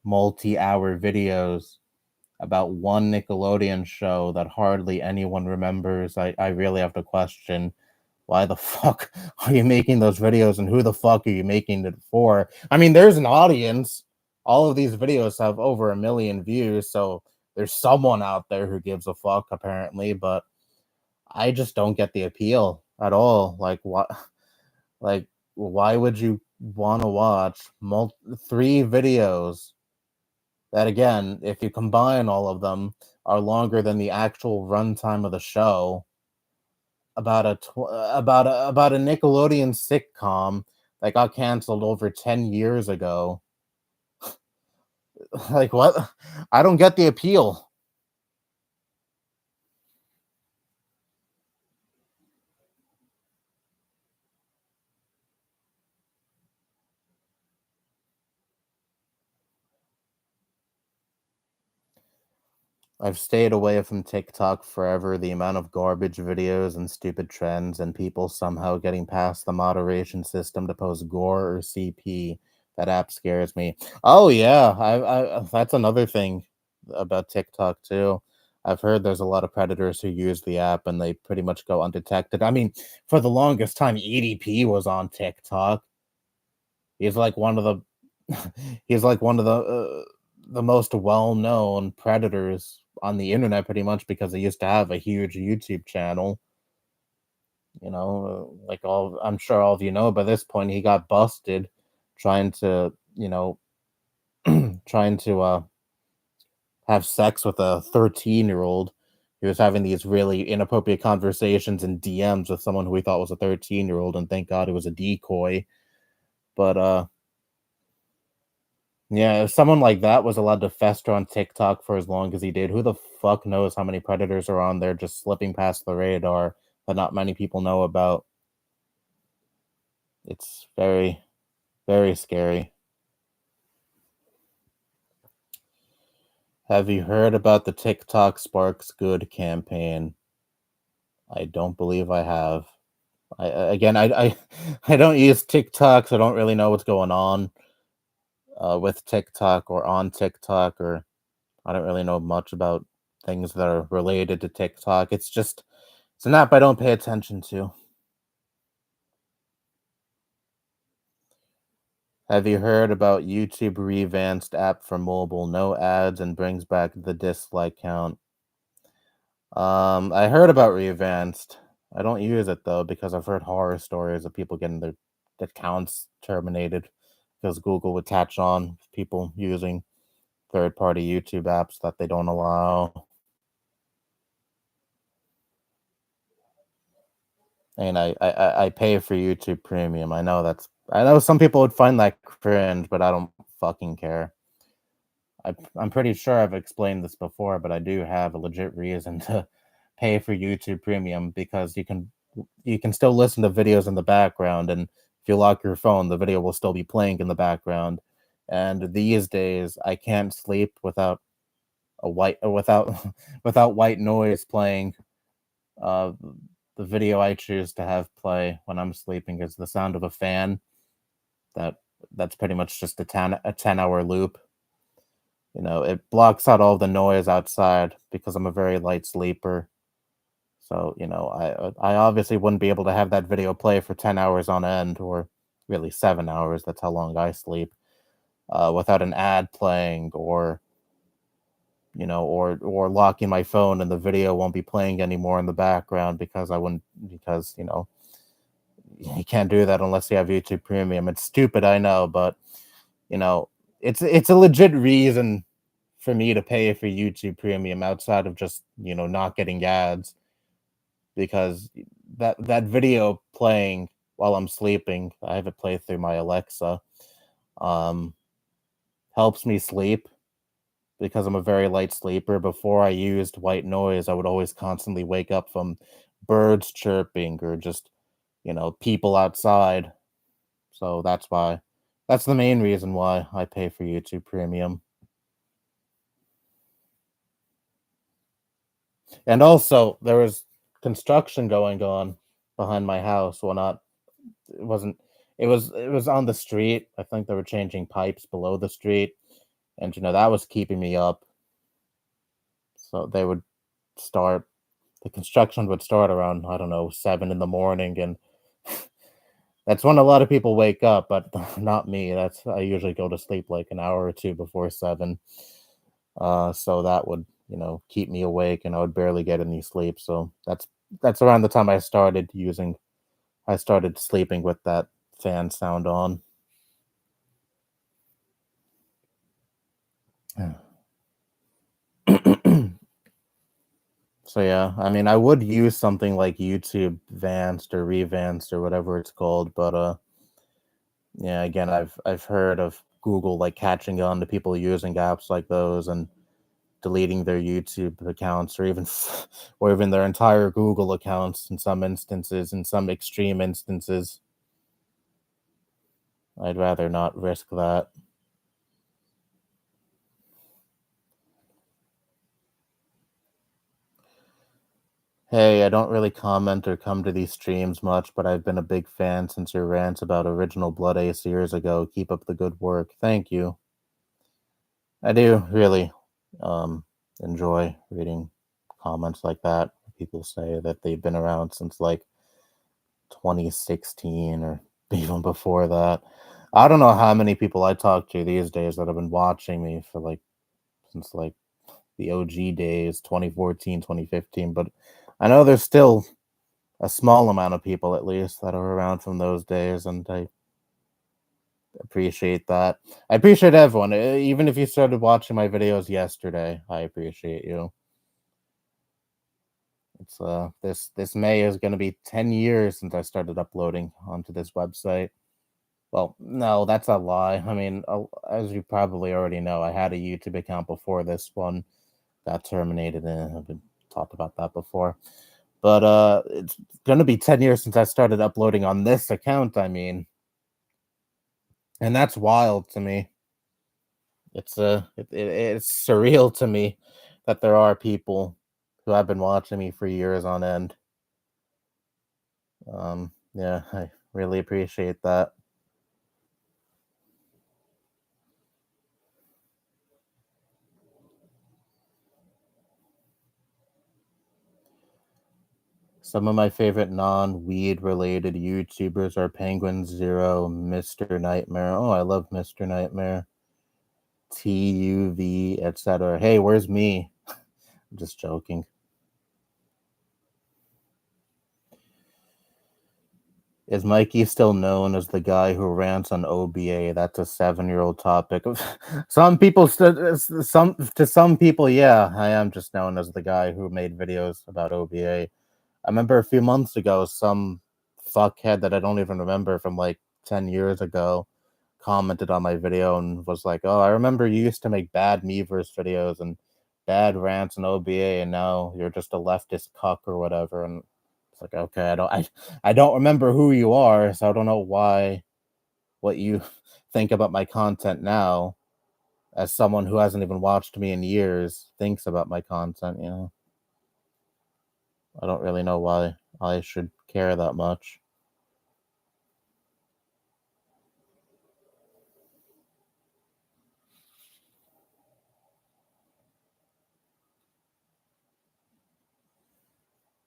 Speaker 1: multi-hour videos about one Nickelodeon show that hardly anyone remembers, I really have to question why the fuck are you making those videos and who the fuck are you making it for? I mean, there's an audience. All of these videos have over 1 million views, so there's someone out there who gives a fuck, apparently, but I just don't get the appeal at all. Like, what? Like, why would you want to watch 3 videos that again, if you combine all of them, are longer than the actual runtime of the show about about a Nickelodeon sitcom that got canceled over 10 years ago. Like what? I don't get the appeal. I've stayed away from TikTok forever. The amount of garbage videos and stupid trends and people somehow getting past the moderation system to post gore or CP. That app scares me. Oh yeah, I that's another thing about TikTok too. I've heard there's a lot of predators who use the app and they pretty much go undetected. I mean, for the longest time, EDP was on TikTok. He's like one of the he's like one of the most well-known predators on the internet pretty much because he used to have a huge YouTube channel. Like all I'm sure all of you know by this point he got busted trying to, trying to have sex with a 13-year-old. He was having these really inappropriate conversations in DMs with someone who he thought was a 13-year-old, and thank God it was a decoy. But yeah, if someone like that was allowed to fester on TikTok for as long as he did, who the fuck knows how many predators are on there just slipping past the radar that not many people know about. It's very, very scary. Have you heard about the TikTok Sparks Good campaign? I don't believe I have. Again, I don't use TikTok, so I don't really know what's going on with TikTok or on TikTok, or I don't really know much about things that are related to TikTok. It's an app I don't pay attention to. Have you heard about YouTube revamped app for mobile, no ads, and brings back the dislike count? I heard about revamped. I don't use it though because I've heard horror stories of people getting their accounts terminated because Google would catch on people using third-party YouTube apps that they don't allow. And I pay for YouTube Premium. I know some people would find that cringe, but I don't fucking care. I'm pretty sure I've explained this before, but I do have a legit reason to pay for YouTube Premium because you can still listen to videos in the background, and if you lock your phone, the video will still be playing in the background. And these days, I can't sleep without without without white noise playing. Uh, the video I choose to have play when I'm sleeping is the sound of a fan. That that's pretty much just a 10-hour loop. It blocks out all the noise outside because I'm a very light sleeper. So, I obviously wouldn't be able to have that video play for 10 hours on end, or really 7 hours. That's how long I sleep, without an ad playing, or locking my phone and the video won't be playing anymore in the background because I wouldn't, because, you can't do that unless you have YouTube Premium. It's stupid, I know, but, you know, it's a legit reason for me to pay for YouTube Premium outside of just, not getting ads, because that video playing while I'm sleeping, I have it play through my Alexa, um, helps me sleep because I'm a very light sleeper. Before I used white noise, I would always constantly wake up from birds chirping or just, people outside. So that's the main reason why I pay for YouTube Premium. And also, there was construction going on behind my house. Well, not it wasn't. It was on the street. I think they were changing pipes below the street, and that was keeping me up. So they would start the construction would start around, I don't know, 7 in the morning, and that's when a lot of people wake up, but not me. That's I usually go to sleep like an hour or two before 7. So that would, keep me awake, and I would barely get any sleep. So that's around the time I started sleeping with that fan sound on. So yeah, I mean, I would use something like YouTube Vanced or Revanced or whatever it's called, but yeah, again, I've heard of Google like catching on to people using apps like those and deleting their YouTube accounts or even or even their entire Google accounts in some instances, in some extreme instances. I'd rather not risk that. Hey, I don't really comment or come to these streams much, but I've been a big fan since your rants about Original Blood Ace years ago. Keep up the good work. Thank you. I do really um, enjoy reading comments like that. People say that they've been around since like 2016 or even before that. I don't know how many people I talk to these days that have been watching me for like since like the OG days, 2014, 2015, but I know there's still a small amount of people at least that are around from those days, and I appreciate that. I appreciate everyone. Even if you started watching my videos yesterday, I appreciate you. It's this May is going to be 10 years since I started uploading onto this website. Well, no, that's a lie. I mean, as you probably already know, I had a YouTube account before this one got terminated, and I've been talked about that before. But it's gonna be 10 years since I started uploading on this account. I mean, and that's wild to me. It's surreal to me that there are people who have been watching me for years on end. Yeah, I really appreciate that. Some of my favorite non-weed related YouTubers are Penguin Zero, Mr. Nightmare. Oh, I love Mr. Nightmare. TUV, etc. Hey, where's me? I'm just joking. Is Mikey still known as the guy who rants on OBA? That's a 7-year-old topic. Some people, some people, yeah, I am just known as the guy who made videos about OBA. I remember a few months ago, some fuckhead that I don't even remember from like 10 years ago commented on my video and was like, "Oh, I remember you used to make bad Meverse videos and bad rants and OBA, and now you're just a leftist cuck or whatever." And it's like, okay, I don't remember who you are, so I don't know what you think about my content now, as someone who hasn't even watched me in years thinks about my content. I don't really know why I should care that much.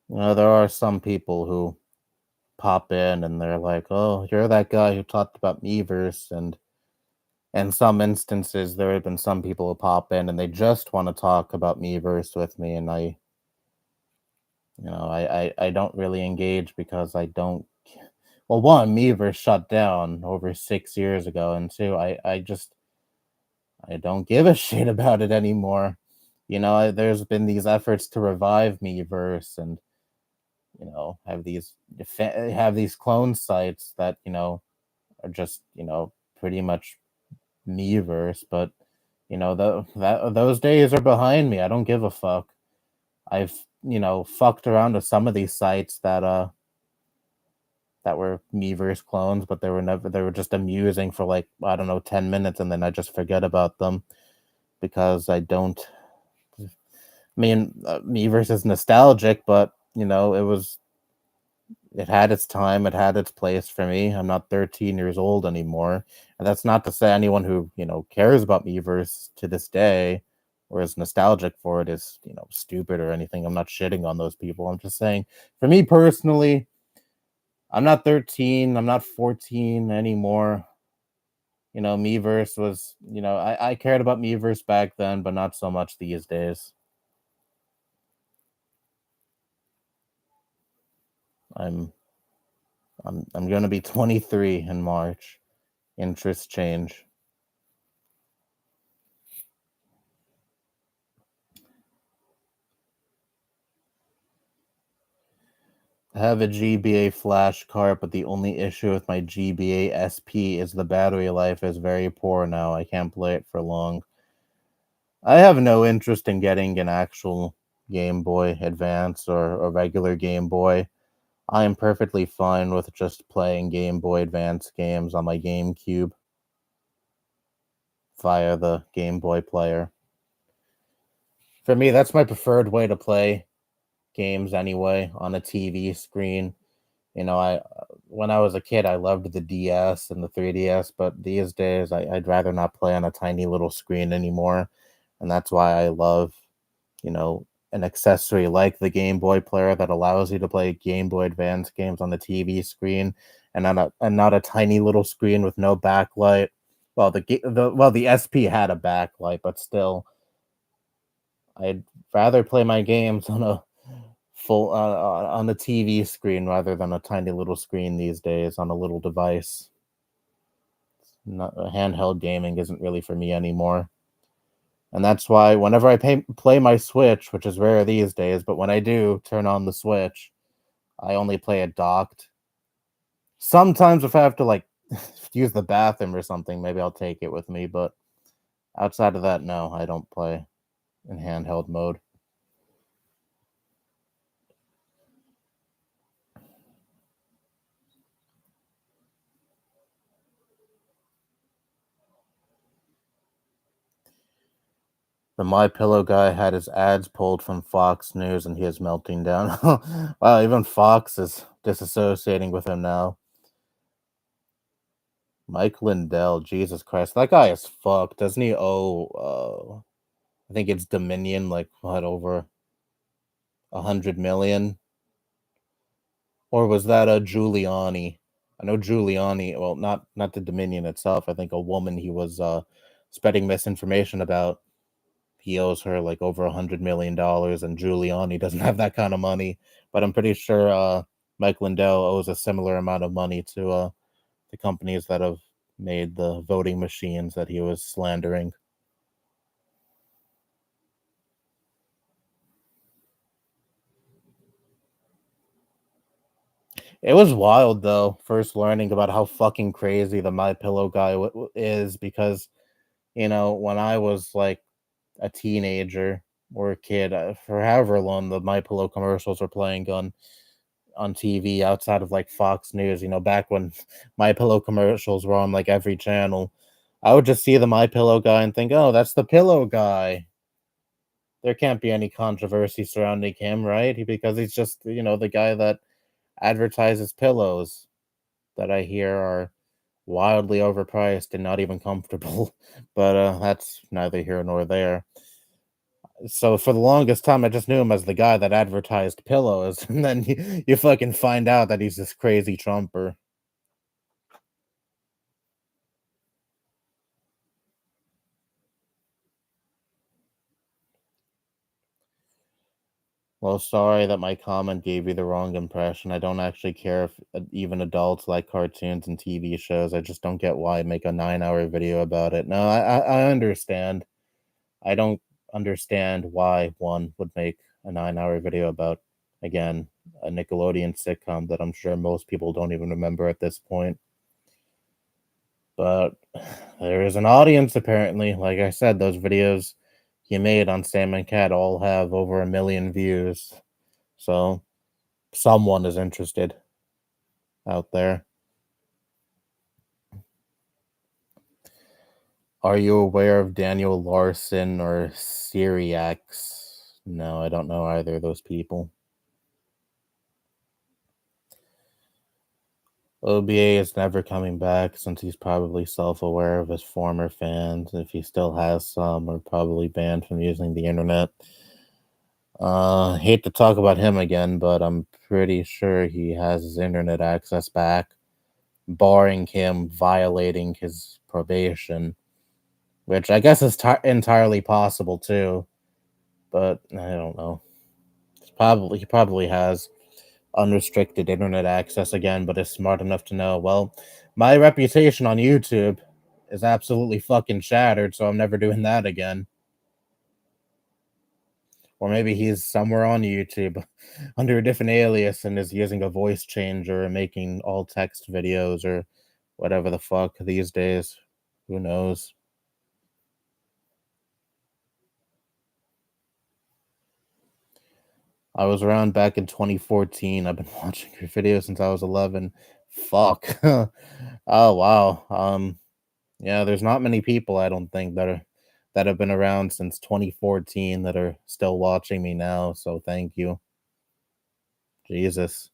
Speaker 1: There are some people who pop in and they're like, "Oh, you're that guy who talked about Meverse," and in some instances, there have been some people who pop in and they just want to talk about Meverse with me, and I don't really engage because I don't. Well, one, Meverse shut down over 6 years ago, and two, I don't give a shit about it anymore. There's been these efforts to revive Meverse and have these clone sites that are just pretty much Meverse, but those days are behind me. I don't give a fuck. I've fucked around with some of these sites that were Meverse clones, but they were just amusing for like I don't know 10 minutes, and then I just forget about them because I don't. I mean, Meverse is nostalgic, but it had its time, it had its place for me. I'm not 13 years old anymore. And that's not to say anyone who, cares about Meverse to this day or is nostalgic for it is, stupid or anything. I'm not shitting on those people. I'm just saying, for me personally, I'm not 13, I'm not 14 anymore. Meverse was, I cared about Meverse back then, but not so much these days. I'm I'm gonna be 23 in March. Interests change. I have a GBA flash card, but the only issue with my GBA SP is the battery life is very poor now. I can't play it for long. I have no interest in getting an actual Game Boy Advance or a regular Game Boy. I am perfectly fine with just playing Game Boy Advance games on my GameCube via the Game Boy player. For me, that's my preferred way to play games anyway, on a TV screen. I when I was a kid, I loved the DS and the 3DS, but these days I'd rather not play on a tiny little screen anymore, and that's why I love, you know, an accessory like the Game Boy player that allows you to play Game Boy Advance games on the TV screen and not a tiny little screen with no backlight. Well, the SP had a backlight, but still, I'd rather play my games on a full on the TV screen rather than a tiny little screen these days on a little device. Not handheld gaming isn't really for me anymore. And that's why whenever play my Switch, which is rare these days, but when I do turn on the Switch, I only play it docked. Sometimes if I have to like use the bathroom or something, maybe I'll take it with me, but outside of that, no, I don't play in handheld mode. The My Pillow guy had his ads pulled from Fox News and he is melting down. Wow, even Fox is disassociating with him now. Mike Lindell, Jesus Christ, that guy is fucked. Doesn't he owe? I think it's Dominion, like what, over 100 million, or was that a Giuliani? I know Giuliani. Well, not the Dominion itself. I think a woman he was spreading misinformation about. He owes her like over $100 million, and Giuliani doesn't have that kind of money. But I'm pretty sure Mike Lindell owes a similar amount of money to the companies that have made the voting machines that he was slandering. It was wild though, first learning about how fucking crazy the My Pillow guy is, because when I was like a teenager or a kid, for however long the My Pillow commercials were playing on TV outside of like Fox News, back when My Pillow commercials were on like every channel, I would just see the My Pillow guy and think, "Oh, that's the pillow guy. There can't be any controversy surrounding him, right? Because he's just, the guy that advertises pillows that I hear are wildly overpriced and not even comfortable." But that's neither here nor there. So for the longest time, I just knew him as the guy that advertised pillows, and then you fucking find out that he's this crazy Trumper. Well, sorry that my comment gave you the wrong impression. I don't actually care if even adults like cartoons and TV shows. I just don't get why I make a 9-hour video about it. No, I understand. I don't understand why one would make a 9-hour video about, again, a Nickelodeon sitcom that I'm sure most people don't even remember at this point. But there is an audience apparently. Like I said, those videos you made on Sam and Cat all have over 1 million views. So someone is interested out there. Are you aware of Daniel Larson or Syriax? No, I don't know either of those people. OBA is never coming back since he's probably self aware of his former fans. If he still has some, are probably banned from using the internet. Hate to talk about him again, but I'm pretty sure he has his internet access back, barring him violating his probation, which I guess is entirely possible too. But I don't know. He probably has unrestricted internet access again, but is smart enough to know, well, my reputation on YouTube is absolutely fucking shattered, so I'm never doing that again. Or maybe he's somewhere on YouTube under a different alias and is using a voice changer and making all text videos or whatever the fuck these days. Who knows? I was around back in 2014. I've been watching your videos since I was 11. Fuck. Oh wow. Yeah, there's not many people I don't think that have been around since 2014 that are still watching me now, so thank you. Jesus.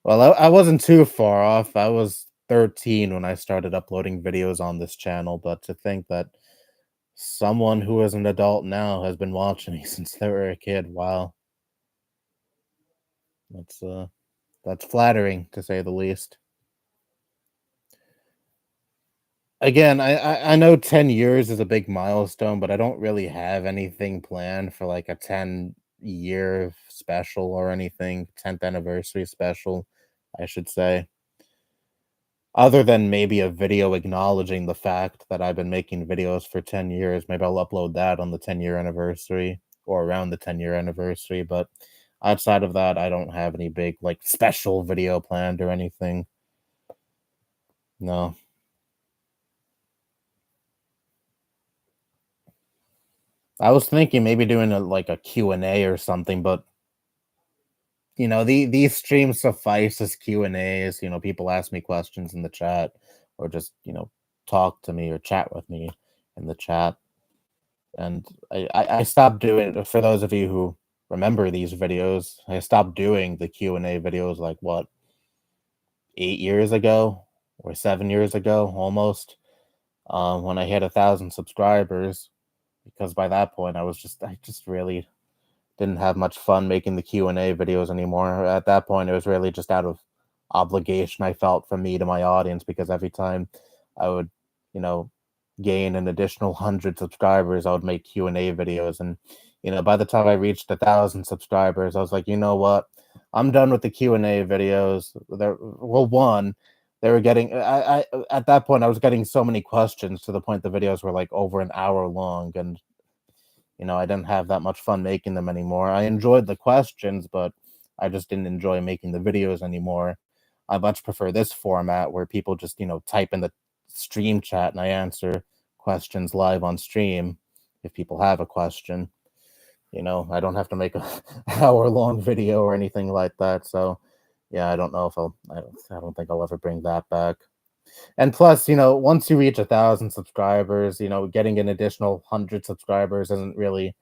Speaker 1: Well, I wasn't too far off. I was 13 when I started uploading videos on this channel, but to think that someone who is an adult now has been watching me since they were a kid, wow. That's uh that's flattering to say the least. Again, I know 10 years is a big milestone, but I don't really have anything planned for like a 10-year special or anything, 10th anniversary special, I should say. Other than maybe a video acknowledging the fact that I've been making videos for 10 years, maybe I'll upload that on the 10-year anniversary or around the 10-year anniversary, but outside of that, I don't have any big like special video planned or anything. No. I was thinking maybe doing a like a Q&A or something, but these streams suffice as Q&As. People ask me questions in the chat or just, talk to me or chat with me in the chat. And I stopped doing it. For those of you who remember these videos, I stopped doing the Q&A videos like what, 8 years ago or 7 years ago almost, when I hit 1,000 subscribers, because by that point I just really didn't have much fun making the Q&A videos anymore. At that point, it was really just out of obligation I felt from me to my audience, because every time I would, you know, gain an additional 100 subscribers, I would make Q&A videos. And, by the time I reached 1,000 subscribers, I was like, you know what? I'm done with the Q&A videos. One, they were getting, at that point, I was getting so many questions to the point the videos were like over an hour long. And I didn't have that much fun making them anymore. I enjoyed the questions, but I just didn't enjoy making the videos anymore. I much prefer this format where people just, type in the stream chat and I answer questions live on stream if people have a question. I don't have to make a hour long video or anything like that. So, yeah, I don't know if I don't think I'll ever bring that back. And plus, once you reach 1,000 subscribers, getting an additional 100 subscribers isn't really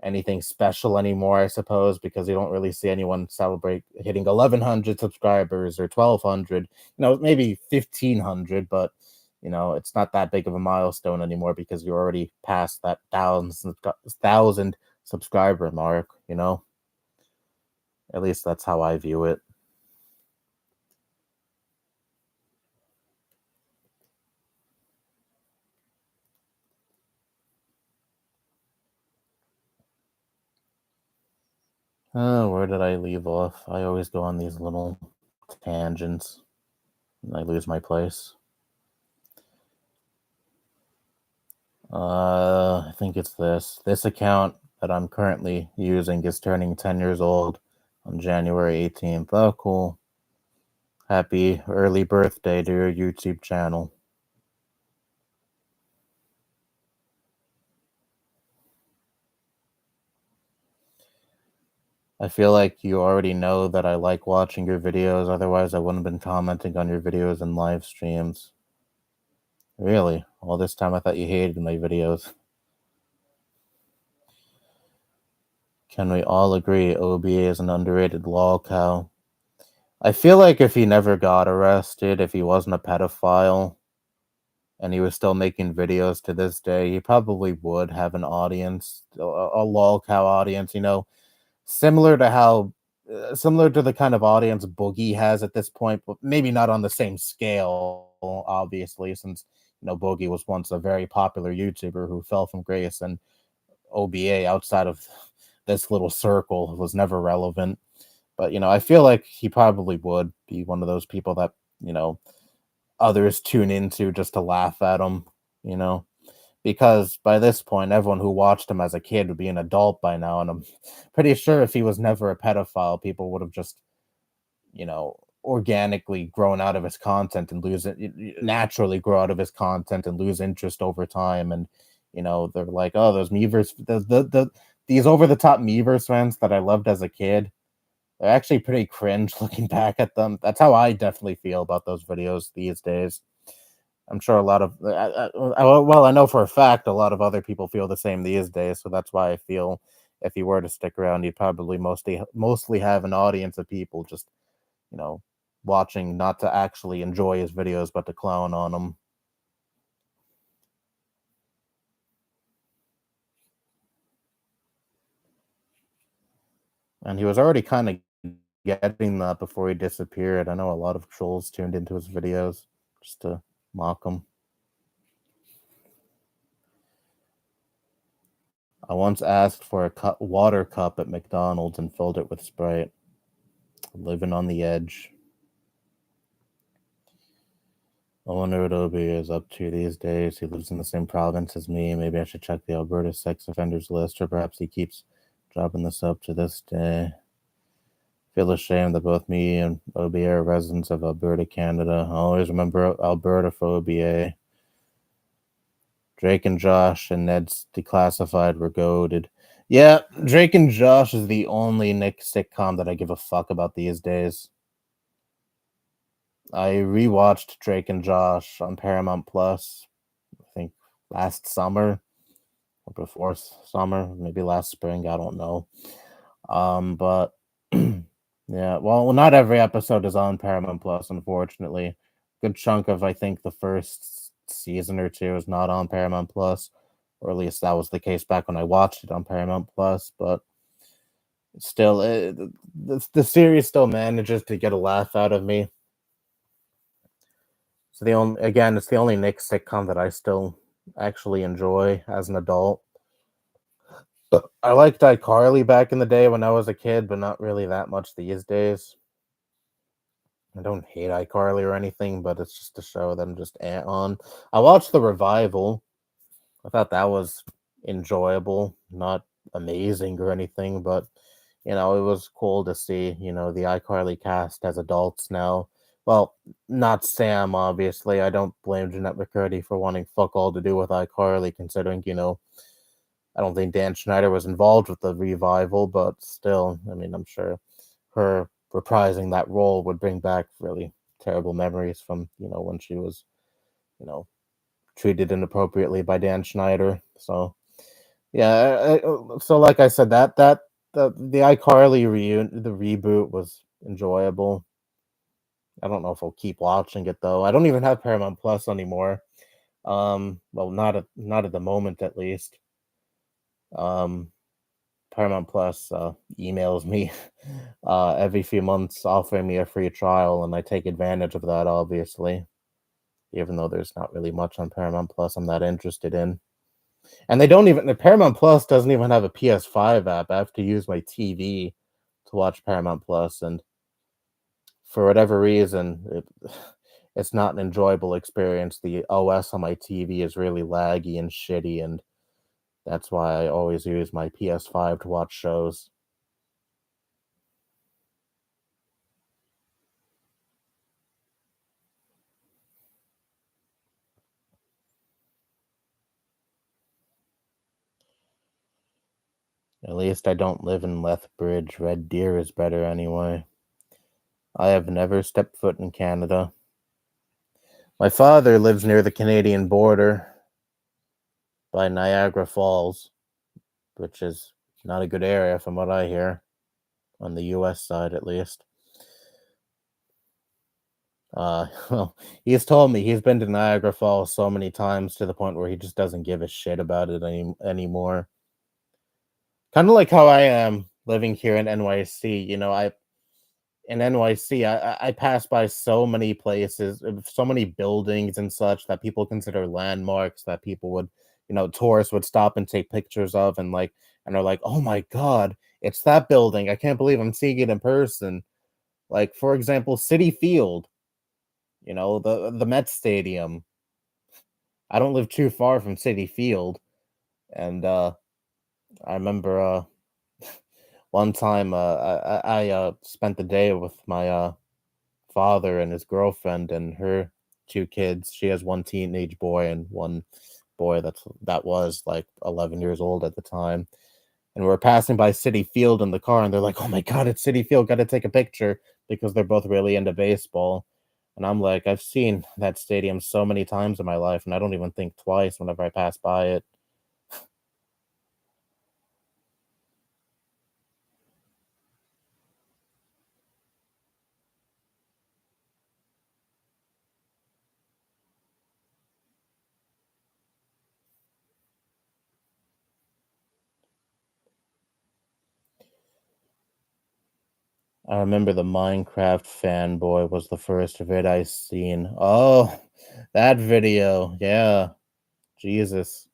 Speaker 1: anything special anymore, I suppose, because you don't really see anyone celebrate hitting 1,100 subscribers or 1,200, maybe 1,500, but it's not that big of a milestone anymore because you're already past that thousand subscriber mark. At least that's how I view it. Where did I leave off? I always go on these little tangents and I lose my place. I think it's this account that I'm currently using is turning 10 years old on January 18th. Oh, cool. Happy early birthday to your YouTube channel. I feel like you already know that I like watching your videos, otherwise I wouldn't have been commenting on your videos and live streams. Really? All this time I thought you hated my videos. Can we all agree OBA is an underrated lol cow? I feel like if he never got arrested, if he wasn't a pedophile, and he was still making videos to this day, he probably would have an audience, a lol cow audience, similar to how, similar to the kind of audience Boogie has at this point, but maybe not on the same scale, obviously, since, Boogie was once a very popular YouTuber who fell from grace, and OBA outside of this little circle was never relevant. But, I feel like he probably would be one of those people that, others tune into just to laugh at him, you know. because by this point, everyone who watched him as a kid would be an adult by now, and I'm pretty sure if he was never a pedophile, people would have just, organically grown out of his content and lose it, naturally grow out of his content and lose interest over time. And they're like, oh, those Meverse, these over the top Meverse fans that I loved as a kid, they're actually pretty cringe looking back at them. That's how I definitely feel about those videos these days. I'm sure a lot of, well, I know for a fact a lot of other people feel the same these days. So that's why I feel if he were to stick around, he'd probably mostly have an audience of people just, you know, watching not to actually enjoy his videos, but to clown on them. And he was already kind of getting that before he disappeared. I know a lot of trolls tuned into his videos just to mock him. I once asked for a water cup at McDonald's and filled it with Sprite. Living on the edge. I wonder what Obi is up to these days. He lives in the same province as me. Maybe I should check the Alberta sex offenders list, or perhaps he keeps dropping this up to this day. Feel ashamed that both me and Obi are residents of Alberta, Canada. I always remember Alberta for OBA. Drake and Josh and Ned's Declassified were goaded. Yeah, Drake and Josh is the only Nick sitcom that I give a fuck about these days. I rewatched Drake and Josh on Paramount Plus, I think last summer or before summer, maybe last spring, I don't know. But yeah, well, not every episode is on Paramount Plus, unfortunately. Good chunk of, I think, the first season or two is not on Paramount Plus, or at least that was the case back when I watched it on Paramount Plus. But still, the series still manages to get a laugh out of me. So it's the only Nick sitcom that I still actually enjoy as an adult. But I liked iCarly back in the day when I was a kid, but not really that much these days. I don't hate iCarly or anything, but it's just a show that I'm just on. I watched the revival. I thought that was enjoyable, not amazing or anything, but it was cool to see, the iCarly cast as adults now. Well, not Sam, obviously. I don't blame Jeanette McCurdy for wanting fuck all to do with iCarly, considering, I don't think Dan Schneider was involved with the revival, but still, I mean, I'm sure her reprising that role would bring back really terrible memories from, when she was, you know, treated inappropriately by Dan Schneider. So, yeah, so like I said, the iCarly the reboot was enjoyable. I don't know if I'll keep watching it though. I don't even have Paramount Plus anymore. Well, not at the moment, at least. Um, Paramount Plus emails me every few months offering me a free trial, and I take advantage of that, obviously, even though there's not really much on Paramount Plus I'm that interested in. And the Paramount Plus doesn't even have a PS5 app. I have to use my TV to watch Paramount Plus, and for whatever reason, it's not an enjoyable experience. The OS on my TV is really laggy and shitty, and that's why I always use my PS5 to watch shows. At least I don't live in Lethbridge. Red Deer is better anyway. I have never stepped foot in Canada. My father lives near the Canadian border by Niagara Falls, which is not a good area from what I hear, on the US side at least. Well, he's told me he's been to Niagara Falls so many times to the point where he just doesn't give a shit about it anymore. Kind of like how I am living here in NYC. In NYC, I pass by so many places, so many buildings and such that people consider landmarks that people would, tourists would stop and take pictures of, and are like, oh my god, it's that building. I can't believe I'm seeing it in person. Like, for example, City Field, the Met Stadium. I don't live too far from City Field, and I remember one time I spent the day with my father and his girlfriend and her two kids. She has one teenage boy and one boy that was like 11 years old at the time. And we're passing by City Field in the car, and they're like, "Oh my god, it's City Field! Got to take a picture," because they're both really into baseball. And I'm like, I've seen that stadium so many times in my life, and I don't even think twice whenever I pass by it. I remember the Minecraft fanboy was the first vid I seen. Oh, that video. Yeah. Jesus.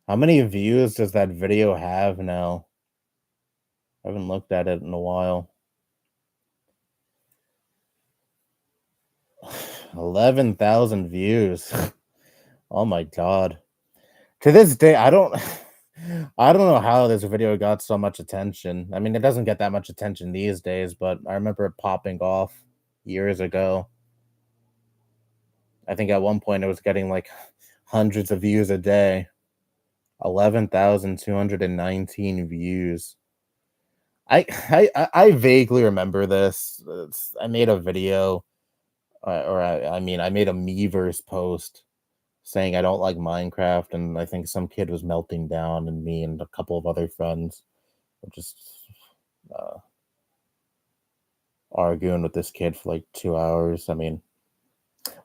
Speaker 1: How many views does that video have now? I haven't looked at it in a while. 11,000 views. Oh my god. To this day, I don't I don't know how this video got so much attention. I mean, it doesn't get that much attention these days, but I remember it popping off years ago. I think at one point it was getting like hundreds of views a day. 11,219 views. I vaguely remember this. I made a video, I mean, I made a Meverse post saying I don't like Minecraft, and I think some kid was melting down, and me and a couple of other friends were just uh, arguing with this kid for like 2 hours. I mean,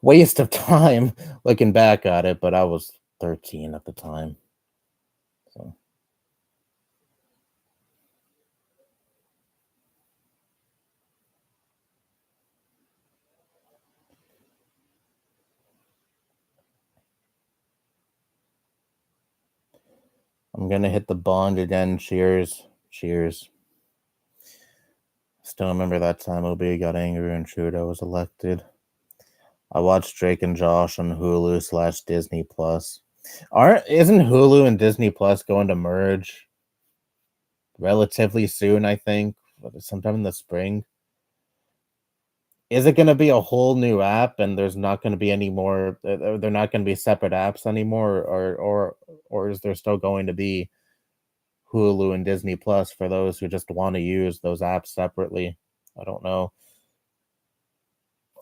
Speaker 1: waste of time looking back at it, but I was 13 at the time. So I'm gonna hit the bong again. Cheers. Cheers. Still remember that time OB got angry and Trudeau was elected. I watched Drake and Josh on Hulu/Disney Plus. Aren't isn't Hulu and Disney Plus going to merge relatively soon? I think sometime in the spring. Is it going to be a whole new app, and there's not going to be any more? They're not going to be separate apps anymore, or is there still going to be Hulu and Disney Plus for those who just want to use those apps separately? I don't know.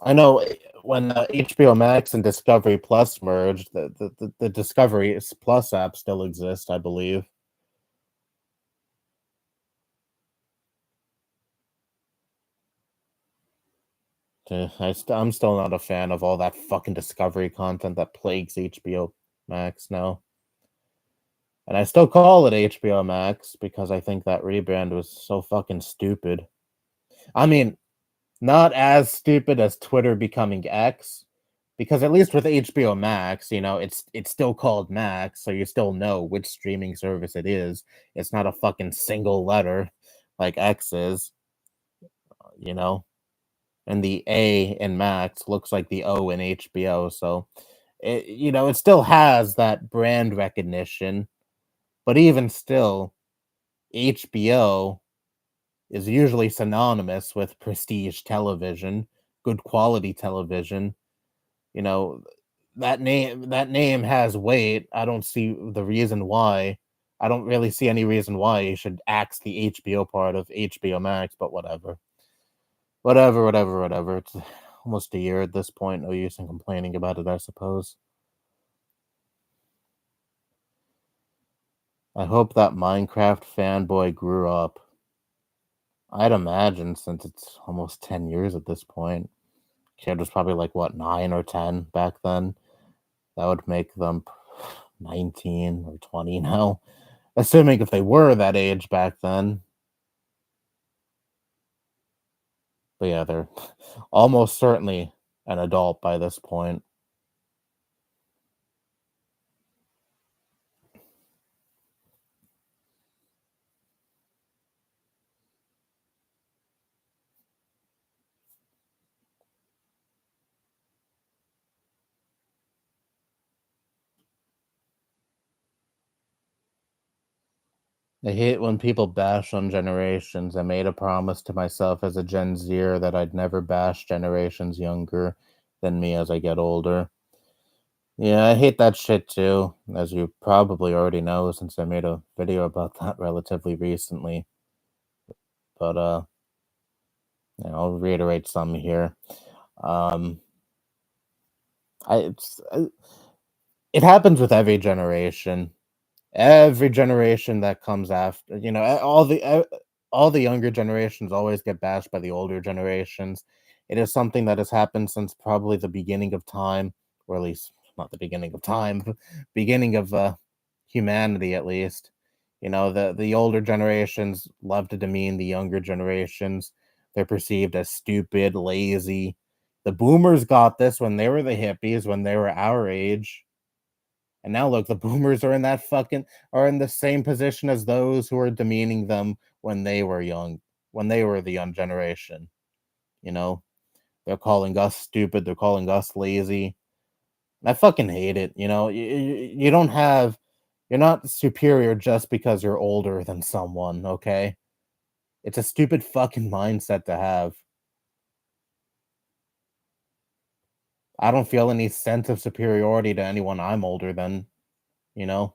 Speaker 1: I know when HBO Max and Discovery Plus merged, the Discovery Plus app still exists, I believe. I'm still not a fan of all that fucking Discovery content that plagues HBO Max now. And I still call it HBO Max because I think that rebrand was so fucking stupid. I mean, not as stupid as Twitter becoming X, because at least with HBO Max, it's still called Max, so you still know which streaming service it is. It's not a fucking single letter like X is, you know. And the A in Max looks like the O in HBO, so it still has that brand recognition, but even still, HBO is usually synonymous with prestige television, good quality television. You know, that name has weight. I don't see the reason why. I don't really see any reason why you should axe the HBO part of HBO Max, but whatever. Whatever. It's almost a year at this point. No use in complaining about it, I suppose. I hope that Minecraft fanboy grew up. I'd imagine since it's almost 10 years at this point. Kid was probably like what, 9 or 10 back then. That would make them 19 or 20 now. Assuming if they were that age back then. But yeah, they're almost certainly an adult by this point. I hate when people bash on generations. I made a promise to myself as a Gen Zer that I'd never bash generations younger than me as I get older. Yeah, I hate that shit too, as you probably already know since I made a video about that relatively recently. But I'll reiterate some here. Um, it happens with every generation. Every generation that comes after, all the younger generations always get bashed by the older generations. It is something that has happened since probably the beginning of time, or at least not the beginning of time, but beginning of humanity at least. The older generations love to demean the younger generations. They're perceived as stupid, lazy. The boomers got this when they were the hippies, when they were our age, and now look, the boomers are in the same position as those who are demeaning them when they were young, when they were the young generation. You know, they're calling us stupid, they're calling us lazy. I fucking hate it. You don't have, you're not superior just because you're older than someone, okay? It's a stupid fucking mindset to have. I don't feel any sense of superiority to anyone I'm older than, you know?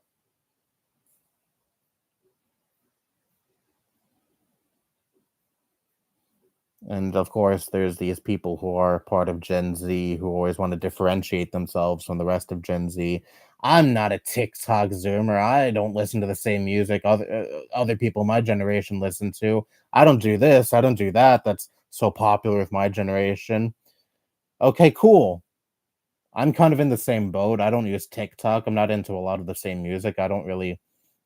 Speaker 1: And of course, there's these people who are part of Gen Z who always want to differentiate themselves from the rest of Gen Z. I'm not a TikTok Zoomer. I don't listen to the same music other people my generation listen to. I don't do this. I don't do that. That's so popular with my generation. Okay, cool. I'm kind of in the same boat. I don't use TikTok. I'm not into a lot of the same music. I don't really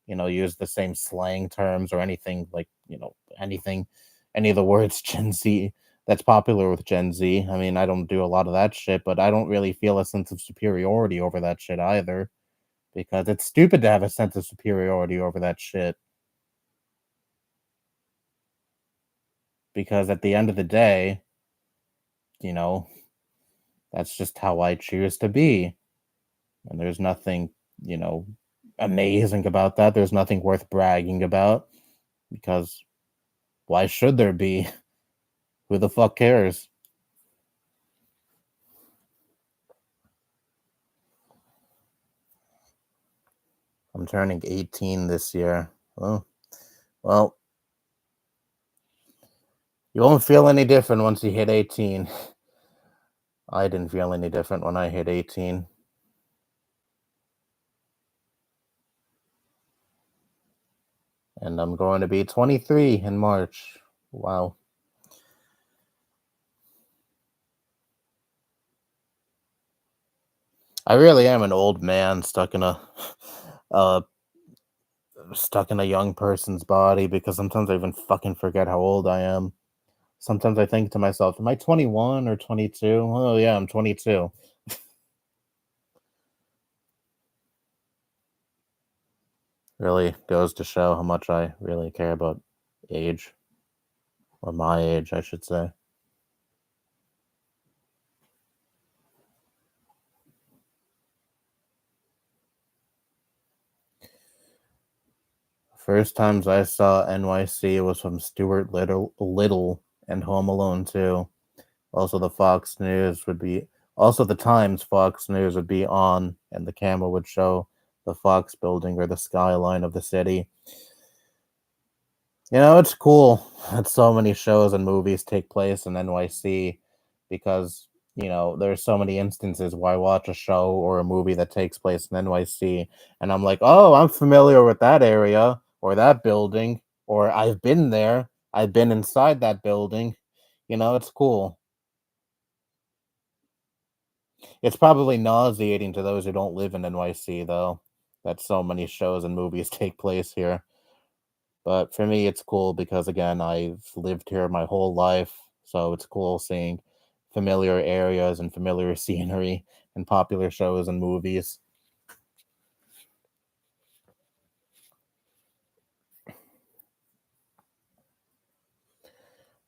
Speaker 1: use the same slang terms or anything like, anything, any of the words Gen Z that's popular with Gen Z. I mean, I don't do a lot of that shit, but I don't really feel a sense of superiority over that shit either because it's stupid to have a sense of superiority over that shit because at the end of the day, you know, that's just how I choose to be. And there's nothing, you know, amazing about that. There's nothing worth bragging about because why should there be? Who the fuck cares? I'm turning 18 this year. Well, you won't feel any different once you hit 18. I didn't feel any different when I hit 18. And I'm going to be 23 in March. Wow. I really am an old man uh stuck in a young person's body because sometimes I even fucking forget how old I am. Sometimes I think to myself, am I 21 or 22? Oh yeah, I'm 22. Really goes to show how much I really care about age, or my age, I should say. First times I saw NYC was from Stuart Little and Home Alone 2. Also, the Times Fox News would be on, and the camera would show the Fox building or the skyline of the city. It's cool that so many shows and movies take place in NYC because, there's so many instances where I watch a show or a movie that takes place in NYC and I'm like, oh, I'm familiar with that area or that building, or I've been there. I've been inside that building. It's cool. It's probably nauseating to those who don't live in NYC, though, that so many shows and movies take place here. But for me, it's cool because again, I've lived here my whole life, so it's cool seeing familiar areas and familiar scenery and popular shows and movies.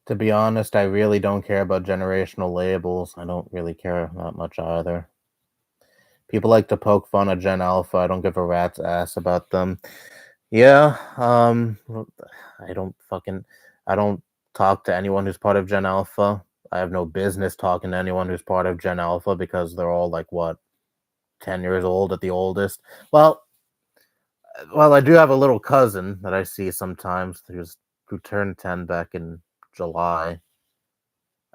Speaker 1: To be honest, I really don't care about generational labels. I don't really care that much either. People like to poke fun at Gen Alpha. I don't give a rat's ass about them. Yeah, well, I don't fucking I don't talk to anyone who's part of Gen Alpha. I have no business talking to anyone who's part of Gen Alpha because they're all like what, 10 years old at the oldest. Well, I do have a little cousin that I see sometimes who turned 10 back in July.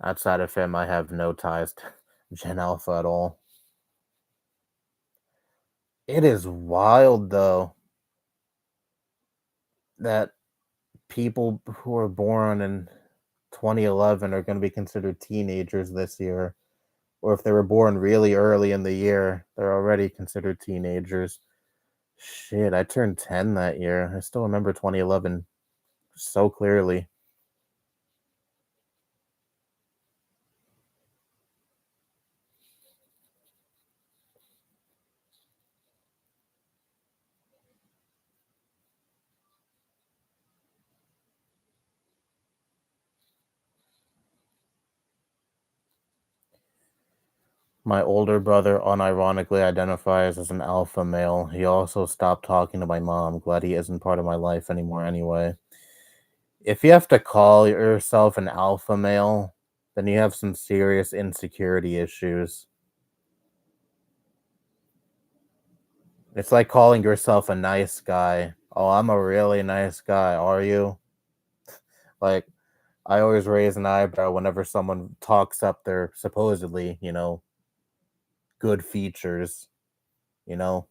Speaker 1: Outside of him, I have no ties to Gen Alpha at all. It is wild though that people who are born in 2011 are going to be considered teenagers this year, or if they were born really early in the year, they're already considered teenagers. Shit, I turned 10 that year. I still remember 2011 so clearly. My older brother unironically identifies as an alpha male. He also stopped talking to my mom. Glad he isn't part of my life anymore anyway. If you have to call yourself an alpha male, then you have some serious insecurity issues. It's like calling yourself a nice guy. Oh, I'm a really nice guy. Are you? Like, I always raise an eyebrow whenever someone talks up their supposedly, good features, you know,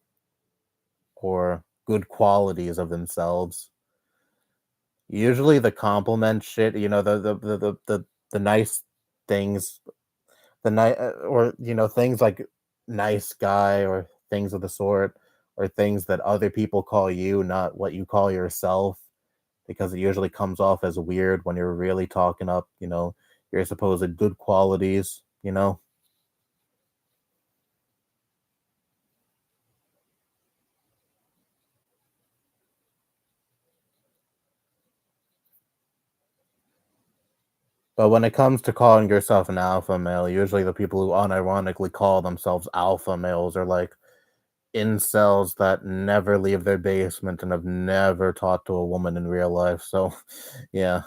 Speaker 1: or good qualities of themselves. Usually the compliment shit, the nice things, or things like nice guy or things of the sort, or things that other people call you, not what you call yourself, because it usually comes off as weird when you're really talking up, your supposed good qualities. But when it comes to calling yourself an alpha male, usually the people who unironically call themselves alpha males are like incels that never leave their basement and have never talked to a woman in real life. So, yeah.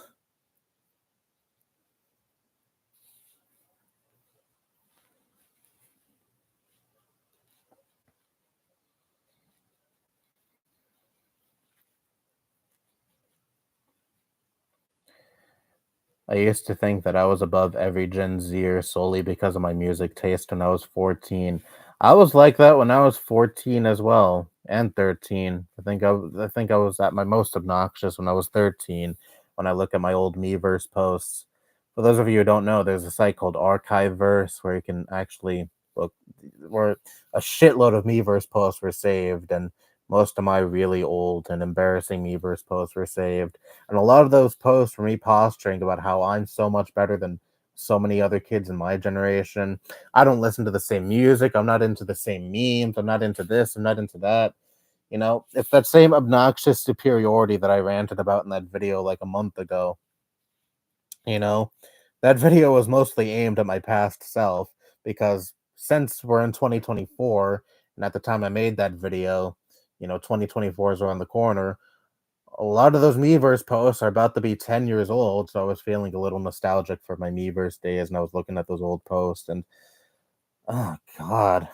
Speaker 1: I used to think that I was above every Gen Zer solely because of my music taste when I was 14. I was like that when I was 14 as well, and 13. I think I was at my most obnoxious when I was 13 when I look at my old Meverse posts. For those of you who don't know, there's a site called Archiveverse where you can actually look where a shitload of Meverse posts were saved, and most of my really old and embarrassing Meverse posts were saved, and a lot of those posts were me posturing about how I'm so much better than so many other kids in my generation. I don't listen to the same music. I'm not into the same memes. I'm not into this. I'm not into that. It's that same obnoxious superiority that I ranted about in that video like a month ago. You know, that video was mostly aimed at my past self because since we're in 2024, and at the time I made that video, 2024 is around the corner. A lot of those Meverse posts are about to be 10 years old, so I was feeling a little nostalgic for my Meverse days, and I was looking at those old posts, and oh god,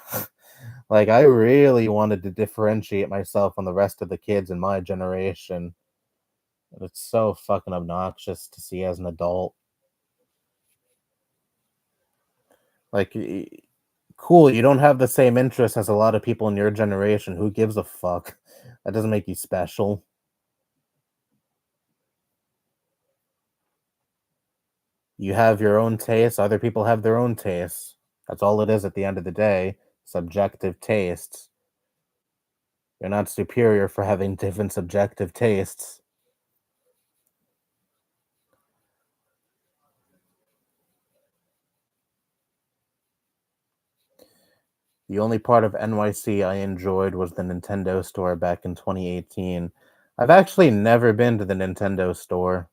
Speaker 1: like I really wanted to differentiate myself from the rest of the kids in my generation. And it's so fucking obnoxious to see as an adult. Like, cool, you don't have the same interests as a lot of people in your generation. Who gives a fuck? That doesn't make you special. You have your own tastes, other people have their own tastes. That's all it is at the end of the day. Subjective tastes. You're not superior for having different subjective tastes. The only part of NYC I enjoyed was the Nintendo store back in 2018. I've actually never been to the Nintendo store.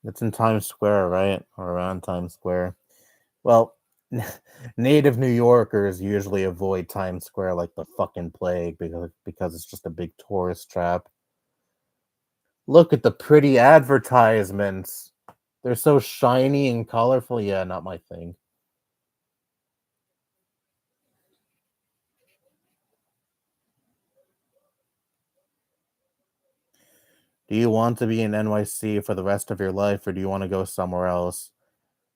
Speaker 1: It's in Times Square, right? Or around Times Square. Well, native New Yorkers usually avoid Times Square like the fucking plague because it's just a big tourist trap. Look at the pretty advertisements. They're so shiny and colorful. Yeah, not my thing. Do you want to be in NYC for the rest of your life or do you want to go somewhere else?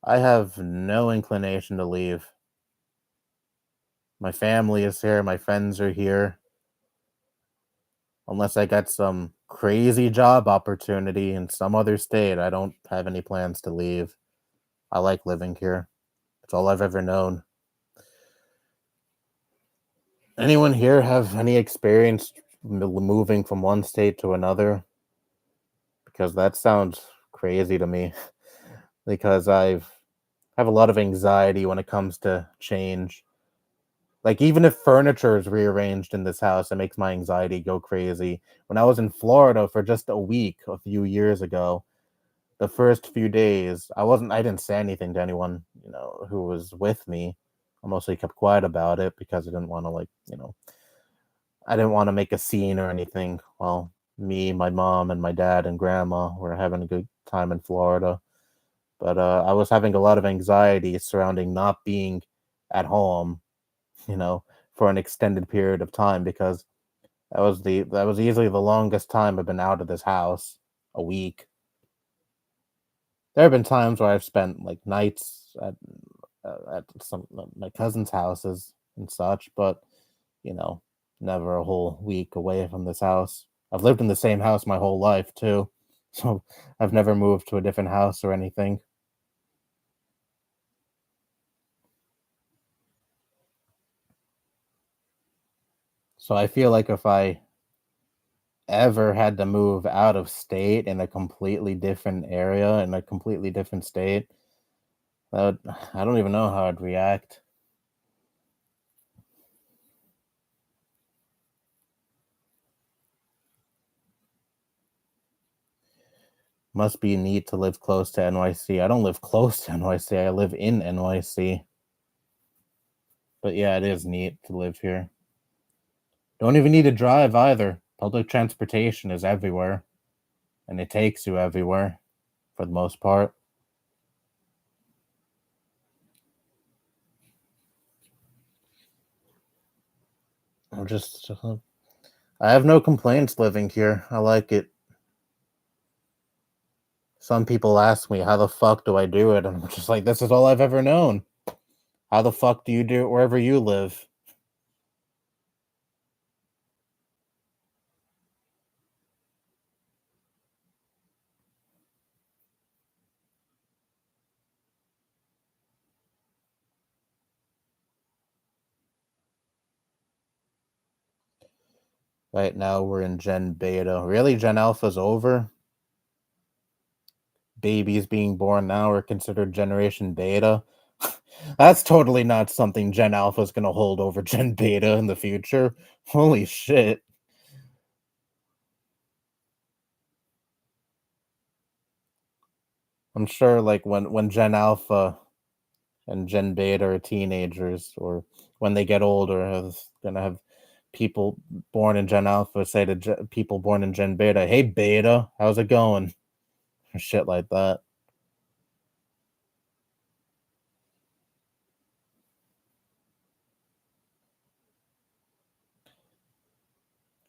Speaker 1: I have no inclination to leave. My family is here, my friends are here. Unless I get some crazy job opportunity in some other state, I don't have any plans to leave. I like living here. It's all I've ever known. Anyone here have any experience moving from one state to another? Because that sounds crazy to me. Because have a lot of anxiety when it comes to change. Like even if furniture is rearranged in this house, it makes my anxiety go crazy. When I was in Florida for just a week a few years ago, the first few days, I didn't say anything to anyone, who was with me. I mostly kept quiet about it because I didn't want to I didn't want to make a scene or anything. Well, me, my mom, and my dad and grandma were having a good time in Florida. But I was having a lot of anxiety surrounding not being at home, you know, for an extended period of time because that was easily the longest time I've been out of this house, a week. There have been times where I've spent like nights at some my cousin's houses and such, but you know, never a whole week away from this house. I've lived in the same house my whole life too, so I've never moved to a different house or anything. So I feel like if I ever had to move out of state in a completely different area in a completely different state, that would, I don't even know how I'd react. Must be neat to live close to NYC. I don't live close to NYC. I live in NYC. But yeah, it is neat to live here. Don't even need to drive either. Public transportation is everywhere, and it takes you everywhere for the most part. I'm just, I have no complaints living here. I like it. Some people ask me, how the fuck do I do it? And I'm just like, this is all I've ever known. How the fuck do you do it wherever you live? Right now, we're in Gen Beta. Really? Gen Alpha's over? Babies being born now are considered Generation Beta? That's totally not something Gen Alpha is going to hold over Gen Beta in the future. Holy shit. I'm sure like when Gen Alpha and Gen Beta are teenagers or when they get older, it's going to have people born in Gen Alpha say to people born in Gen Beta, "Hey Beta, how's it going?" Or shit like that.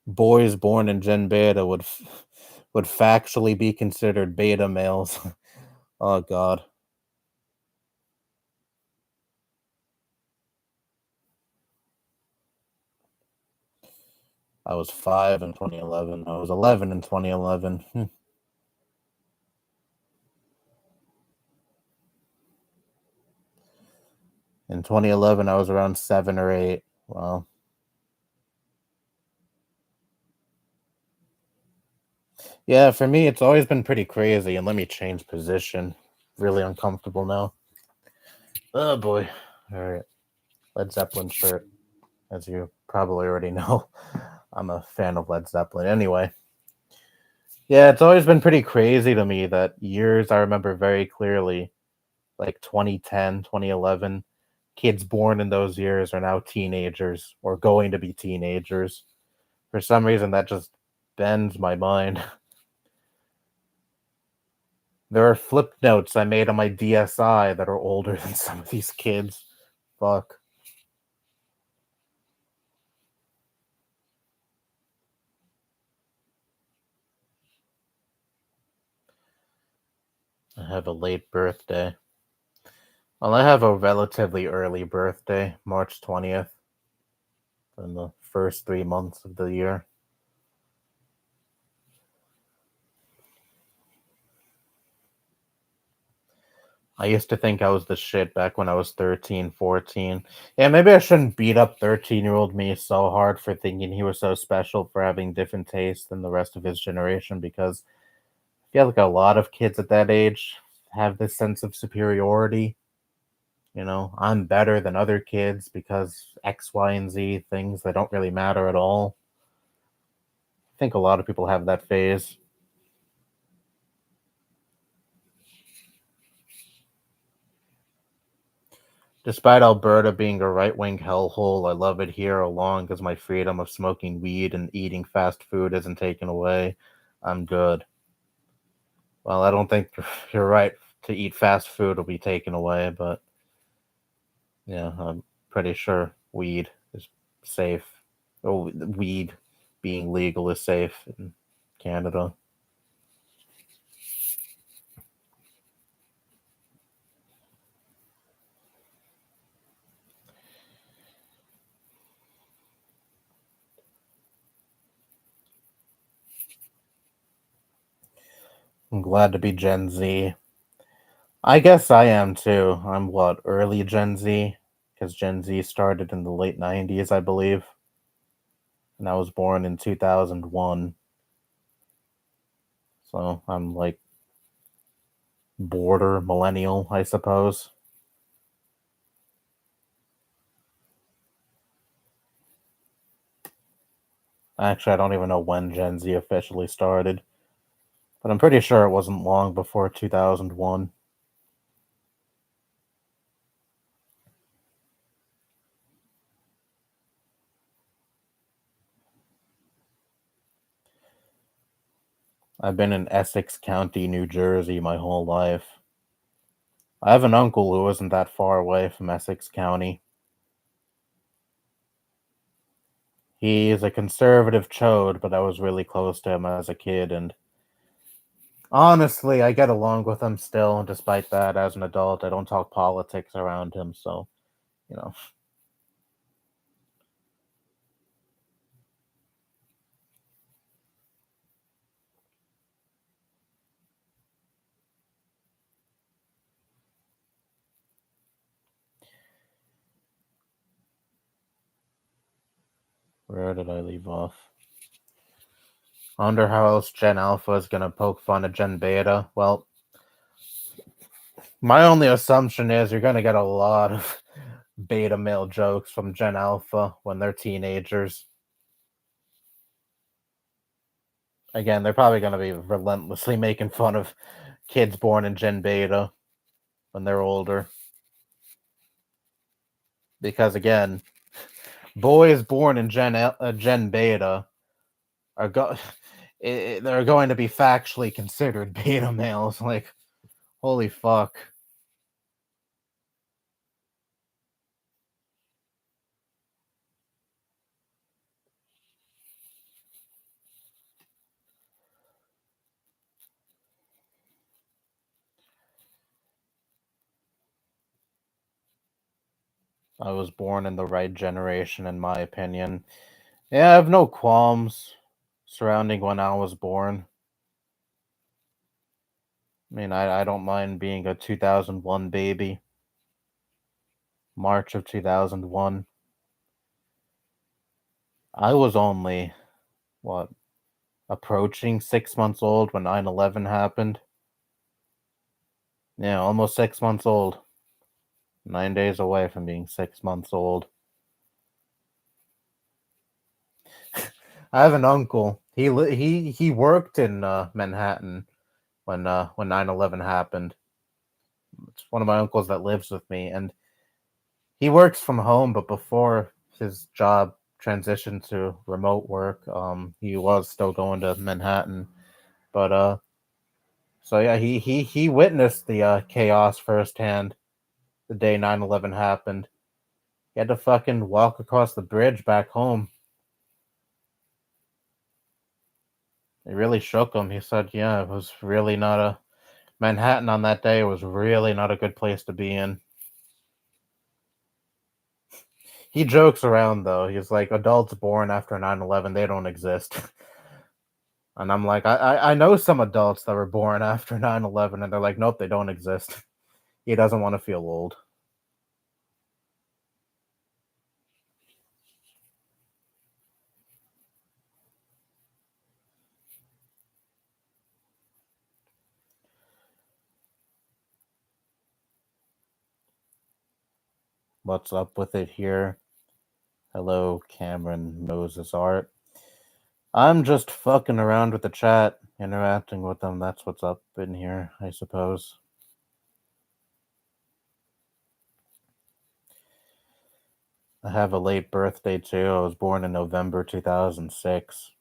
Speaker 1: Boys born in Gen Beta would factually be considered beta males. Oh god. I was 5 in 2011. I was 11 in 2011. In 2011, I was around 7 or 8. Well, yeah, for me, it's always been pretty crazy. And let me change position. Really uncomfortable now. Oh boy. All right. Led Zeppelin shirt, as you probably already know. I'm a fan of Led Zeppelin. Anyway, yeah, it's always been pretty crazy to me that years I remember very clearly, like 2010, 2011. kids born in those years are now teenagers or going to be teenagers. For some reason, that just bends my mind. There are flip notes I made on my DSi that are older than some of these kids. Fuck. I have a late birthday. Well, I have a relatively early birthday, March 20th, in the first 3 months of the year. I used to think I was the shit back when I was 13, 14. Yeah, maybe I shouldn't beat up 13-year-old me so hard for thinking he was so special for having different tastes than the rest of his generation, because I feel like a lot of kids at that age have this sense of superiority. I'm better than other kids because X, Y, and Z things that don't really matter at all. I think a lot of people have that phase. Despite Alberta being a right wing hellhole, I love it here along as my freedom of smoking weed and eating fast food isn't taken away. I'm good. Well, I don't think you're right to eat fast food will be taken away, but yeah, I'm pretty sure weed is safe. Oh, weed being legal is safe in Canada. I'm glad to be Gen Z. I guess I am too. I'm what, early Gen Z? Because Gen Z started in the late 90s, I believe. And I was born in 2001. So I'm like border millennial, I suppose. Actually, I don't even know when Gen Z officially started, but I'm pretty sure it wasn't long before 2001. I've been in Essex County, New Jersey my whole life. I have an uncle who isn't that far away from Essex County. He's a conservative chode, but I was really close to him as a kid, and honestly, I get along with him still, despite that. As an adult, I don't talk politics around him, so, you know, where did I leave off? I wonder how else Gen Alpha is gonna poke fun at Gen Beta. Well, my only assumption is you're gonna get a lot of beta male jokes from Gen Alpha when they're teenagers. Again, they're probably gonna be relentlessly making fun of kids born in Gen Beta when they're older. Because again, boys born in Gen Beta are they're going to be factually considered beta males. Like, holy fuck. I was born in the right generation, in my opinion. Yeah, I have no qualms surrounding when I was born. I mean, I don't mind being a 2001 baby. March of 2001. I was only, what, approaching 6 months old when 9/11 happened. Yeah, almost 6 months old. 9 days away from being 6 months old. I have an uncle. He worked in Manhattan when 9/11 happened. It's one of my uncles that lives with me, and he works from home, but before his job transitioned to remote work, he was still going to Manhattan. But so yeah, he witnessed the chaos firsthand the day 9/11 happened. He had to fucking walk across the bridge back home. It really shook him. He said, "Yeah, it was really not a Manhattan on that day was really not a good place to be in." He jokes around though. He's like, adults born after 9/11, they don't exist. And I'm like, I know some adults that were born after 9/11, and they're like, nope, they don't exist. He doesn't want to feel old. What's up with it here? Hello, Cameron Moses Art. I'm just fucking around with the chat, interacting with them. That's what's up in here, I suppose. I have a late birthday too. I was born in November 2006.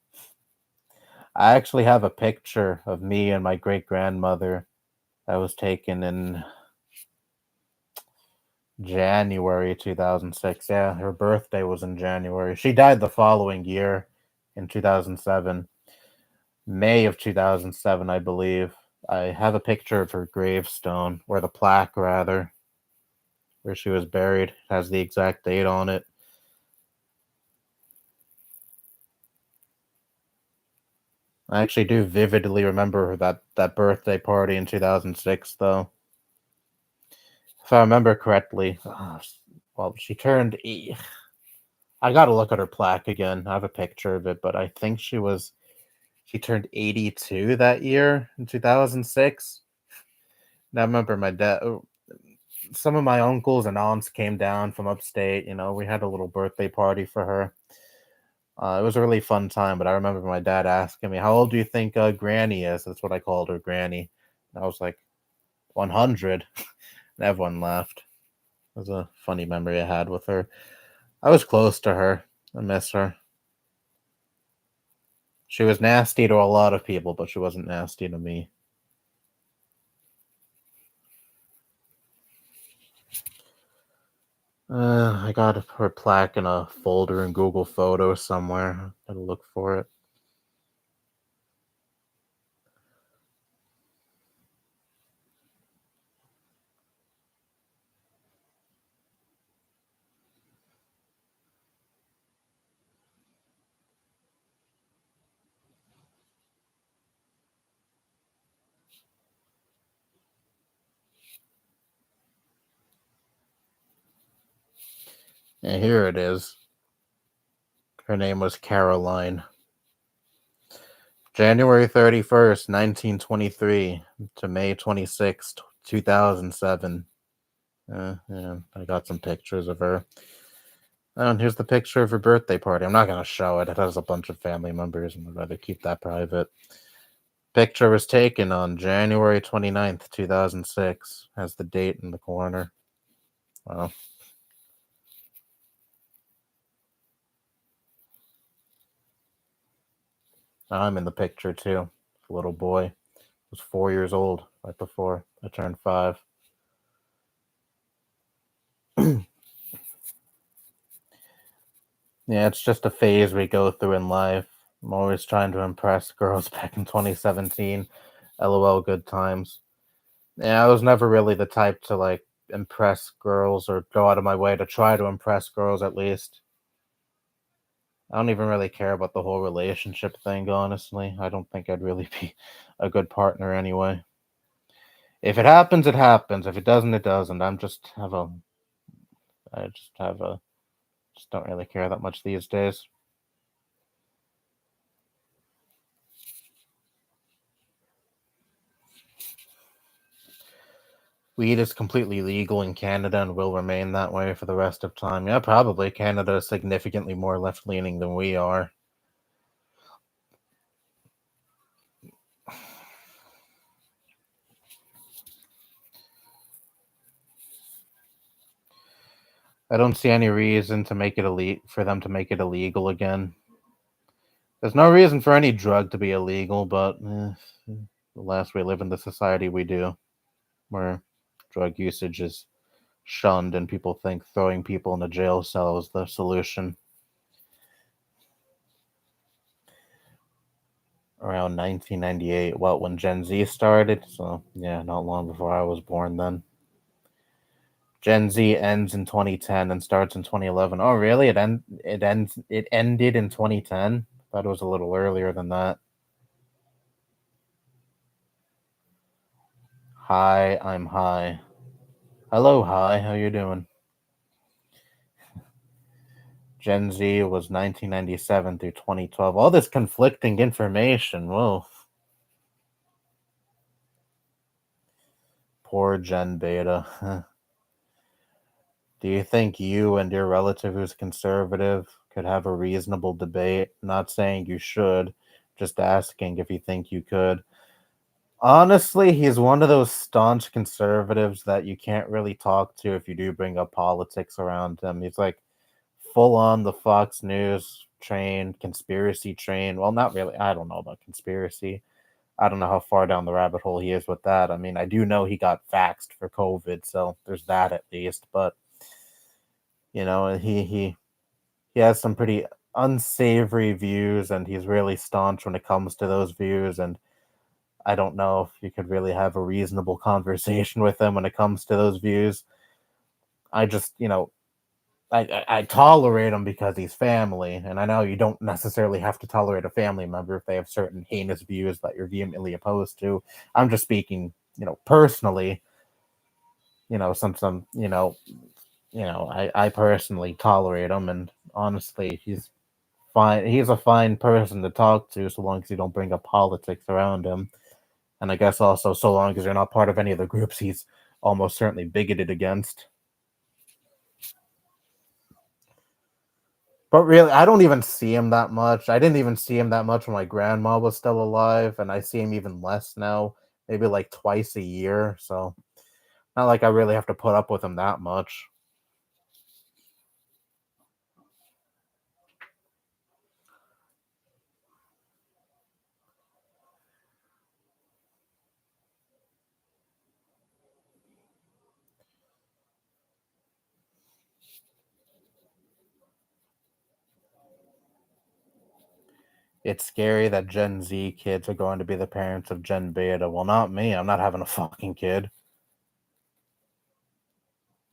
Speaker 1: I actually have a picture of me and my great grandmother that was taken in January 2006. Yeah, her birthday was in January. She died the following year in 2007. May of 2007, I believe. I have a picture of her gravestone, or the plaque rather, where she was buried. It has the exact date on it. I actually do vividly remember that birthday party in 2006, though. If I remember correctly, well, she turned. I gotta look at her plaque again. I have a picture of it, but I think she turned 82 that year in 2006. And I remember my dad. Some of my uncles and aunts came down from upstate. We had a little birthday party for her. It was a really fun time, but I remember my dad asking me, "How old do you think Granny is?" That's what I called her, Granny. And I was like, 100. And everyone laughed. It was a funny memory I had with her. I was close to her. I miss her. She was nasty to a lot of people, but she wasn't nasty to me. I got her plaque in a folder in Google Photos somewhere. Gotta look for it. Yeah, here it is. Her name was Caroline. January 31st, 1923 to May 26th, 2007. Yeah, I got some pictures of her. And here's the picture of her birthday party. I'm not going to show it. It has a bunch of family members, and I'd rather keep that private. Picture was taken on January 29th, 2006. Has the date in the corner. Well, I'm in the picture too. A little boy. I was 4 years old right before I turned 5. Yeah, it's just a phase we go through in life. I'm always trying to impress girls back in 2017. LOL, good times. Yeah, I was never really the type to like impress girls or go out of my way to try to impress girls at least. I don't even really care about the whole relationship thing, honestly. I don't think I'd really be a good partner anyway. If it happens, it happens. If it doesn't, it doesn't. I just don't really care that much these days. Weed is completely legal in Canada and will remain that way for the rest of time. Yeah, probably. Canada is significantly more left leaning than we are. I don't see any reason to make it for them to make it illegal again. There's no reason for any drug to be illegal, but alas, we live in the society we do, where drug usage is shunned and people think throwing people in a jail cell is the solution. Around 1998, when Gen Z started, so yeah, not long before I was born then. Gen Z ends in 2010 and starts in 2011. Oh, really? It ended in 2010? Thought it was a little earlier than that. Hi, I'm Hi. Hello, Hi. How you doing? Gen Z was 1997 through 2012. All this conflicting information. Whoa. Poor Gen Beta. Do you think you and your relative who's conservative could have a reasonable debate? Not saying you should, just asking if you think you could. Honestly, he's one of those staunch conservatives that you can't really talk to if you do bring up politics around him. He's like full on the Fox News train, conspiracy train. Well, not really. I don't know about conspiracy. I don't know how far down the rabbit hole he is with that. I mean, I do know he got vaxxed for COVID, so there's that at least. But he has some pretty unsavory views, and he's really staunch when it comes to those views. And I don't know if you could really have a reasonable conversation with him when it comes to those views. I just, I tolerate him because he's family, and I know you don't necessarily have to tolerate a family member if they have certain heinous views that you're vehemently opposed to. I'm just speaking, personally. Some, I personally tolerate him, and honestly, he's fine. He's a fine person to talk to, so long as you don't bring up politics around him. And I guess also, so long as you're not part of any of the groups he's almost certainly bigoted against. But really, I don't even see him that much. I didn't even see him that much when my grandma was still alive, and I see him even less now, maybe like twice a year. So, not like I really have to put up with him that much. It's scary that Gen Z kids are going to be the parents of Gen Beta. Well, not me. I'm not having a fucking kid.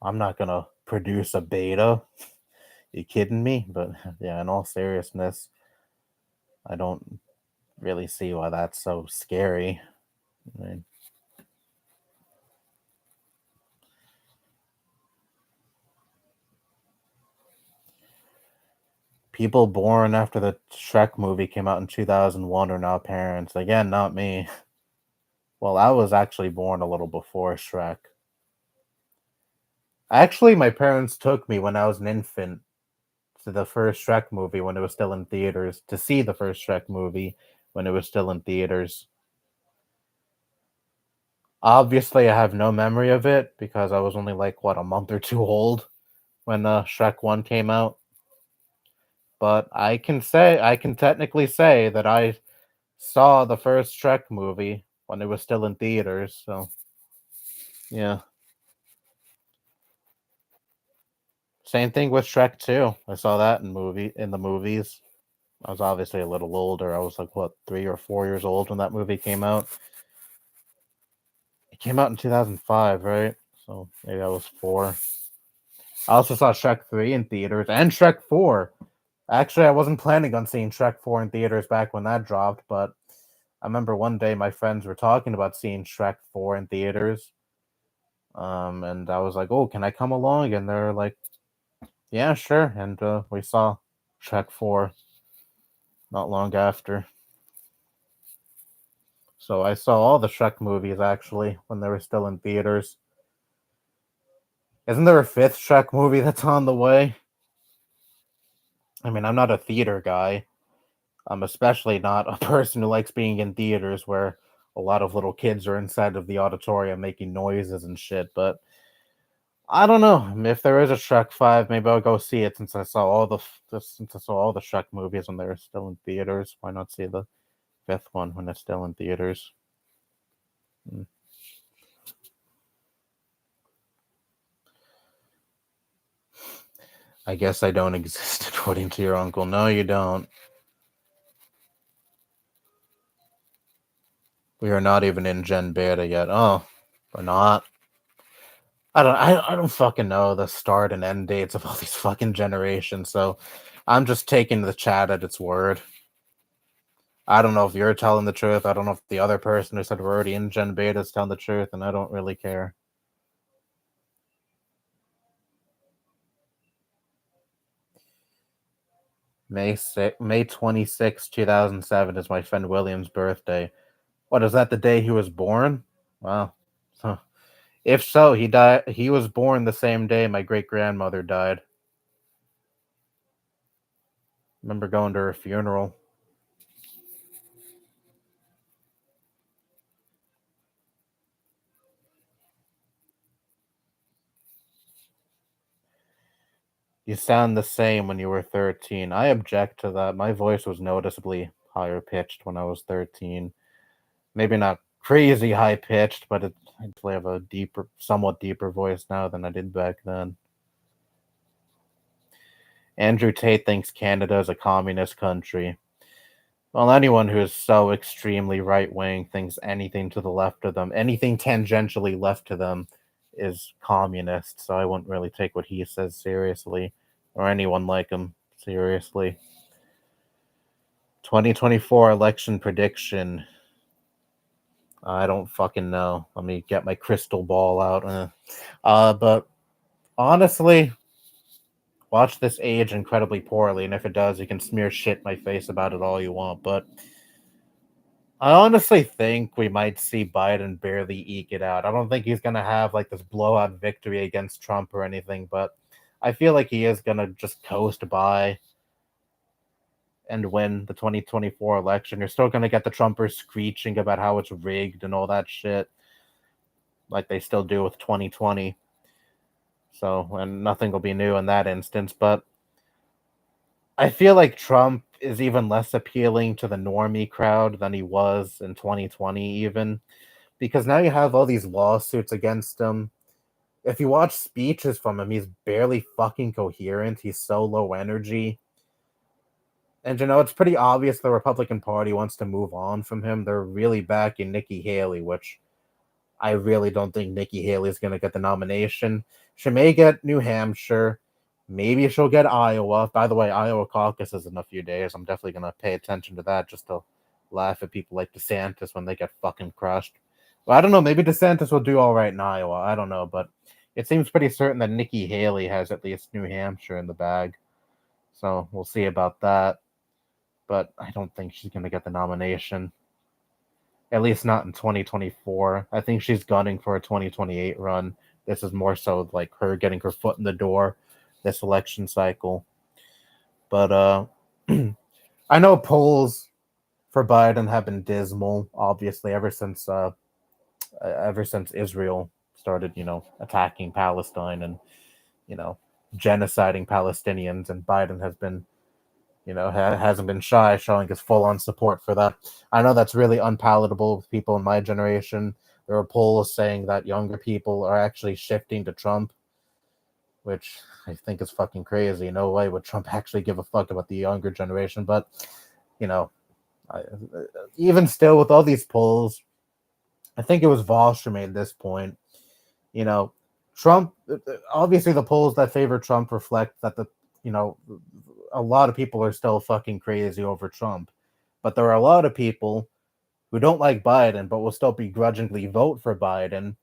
Speaker 1: I'm not gonna produce a beta. You kidding me? But yeah, in all seriousness, I don't really see why that's so scary. I mean, people born after the Shrek movie came out in 2001 are now parents. Again, not me. Well, I was actually born a little before Shrek. Actually, my parents took me when I was an infant to the first Shrek movie when it was still in theaters, to see the first Shrek movie when it was still in theaters. Obviously, I have no memory of it because I was only like, what, a month or two old when Shrek 1 came out. But I can technically say that I saw the first Shrek movie when it was still in theaters. So, yeah. Same thing with Shrek 2. I saw that in the movies. I was obviously a little older. I was like, what, 3 or 4 years old when that movie came out. It came out in 2005, right? So maybe I was 4. I also saw Shrek 3 in theaters and Shrek 4. Actually, I wasn't planning on seeing Shrek 4 in theaters back when that dropped, but I remember one day my friends were talking about seeing Shrek 4 in theaters. And I was like, "Oh, can I come along?" And they're like, "Yeah, sure." And we saw Shrek 4 not long after. So I saw all the Shrek movies actually when they were still in theaters. Isn't there a fifth Shrek movie that's on the way? I mean, I'm not a theater guy. I'm especially not a person who likes being in theaters where a lot of little kids are inside of the auditorium making noises and shit. But I don't know. If there is a Shrek 5, maybe I'll go see it since I saw all the Shrek movies when they were still in theaters. Why not see the fifth one when it's still in theaters? Mm. I guess I don't exist according to your uncle. No, you don't. We are not even in Gen Beta yet. Oh, we're not. I don't fucking know the start and end dates of all these fucking generations, so I'm just taking the chat at its word. I don't know if you're telling the truth. I don't know if the other person who said we're already in Gen Beta is telling the truth, and I don't really care. May 26, 2007 is my friend William's birthday. What, is that the day he was born? Wow. Huh. If so, he was born the same day my great grandmother died. Remember going to her funeral. You sound the same when you were 13. I object to that. My voice was noticeably higher pitched when I was 13. Maybe not crazy high pitched, but I definitely have a somewhat deeper voice now than I did back then. Andrew Tate thinks Canada is a communist country. Well, anyone who is so extremely right wing thinks anything to the left of them, anything tangentially left to them, is communist. So I wouldn't really take what he says seriously, or anyone like him seriously. 2024 election prediction. I don't fucking know. Let me get my crystal ball out. But honestly, watch this age incredibly poorly, and if it does, you can smear shit in my face about it all you want. But I honestly think we might see Biden barely eke it out. I don't think he's gonna have like this blowout victory against Trump or anything, but I feel like he is gonna just coast by and win the 2024 election. You're still gonna get the Trumpers screeching about how it's rigged and all that shit, like they still do with 2020. So, and nothing will be new in that instance, but I feel like Trump is even less appealing to the normie crowd than he was in 2020, even because now you have all these lawsuits against him. If you watch speeches from him, he's barely fucking coherent. He's so low energy. And it's pretty obvious the Republican Party wants to move on from him. They're really backing Nikki Haley, which I really don't think Nikki Haley is going to get the nomination. She may get New Hampshire. Maybe she'll get Iowa. By the way, Iowa caucus is in a few days. I'm definitely going to pay attention to that just to laugh at people like DeSantis when they get fucking crushed. Well, I don't know. Maybe DeSantis will do all right in Iowa. I don't know. But it seems pretty certain that Nikki Haley has at least New Hampshire in the bag. So we'll see about that. But I don't think she's going to get the nomination. At least not in 2024. I think she's gunning for a 2028 run. This is more so like her getting her foot in the door this election cycle. But I know polls for Biden have been dismal, obviously, ever since Israel started, attacking Palestine and, genociding Palestinians, and Biden has been hasn't been shy showing his full-on support for that. I know that's really unpalatable with people in my generation. There are polls saying that younger people are actually shifting to Trump, which I think is fucking crazy. No way would Trump actually give a fuck about the younger generation. But, you know, I, even still with all these polls, I think it was Voss who made this point. Trump, obviously the polls that favor Trump reflect that a lot of people are still fucking crazy over Trump. But there are a lot of people who don't like Biden, but will still begrudgingly vote for Biden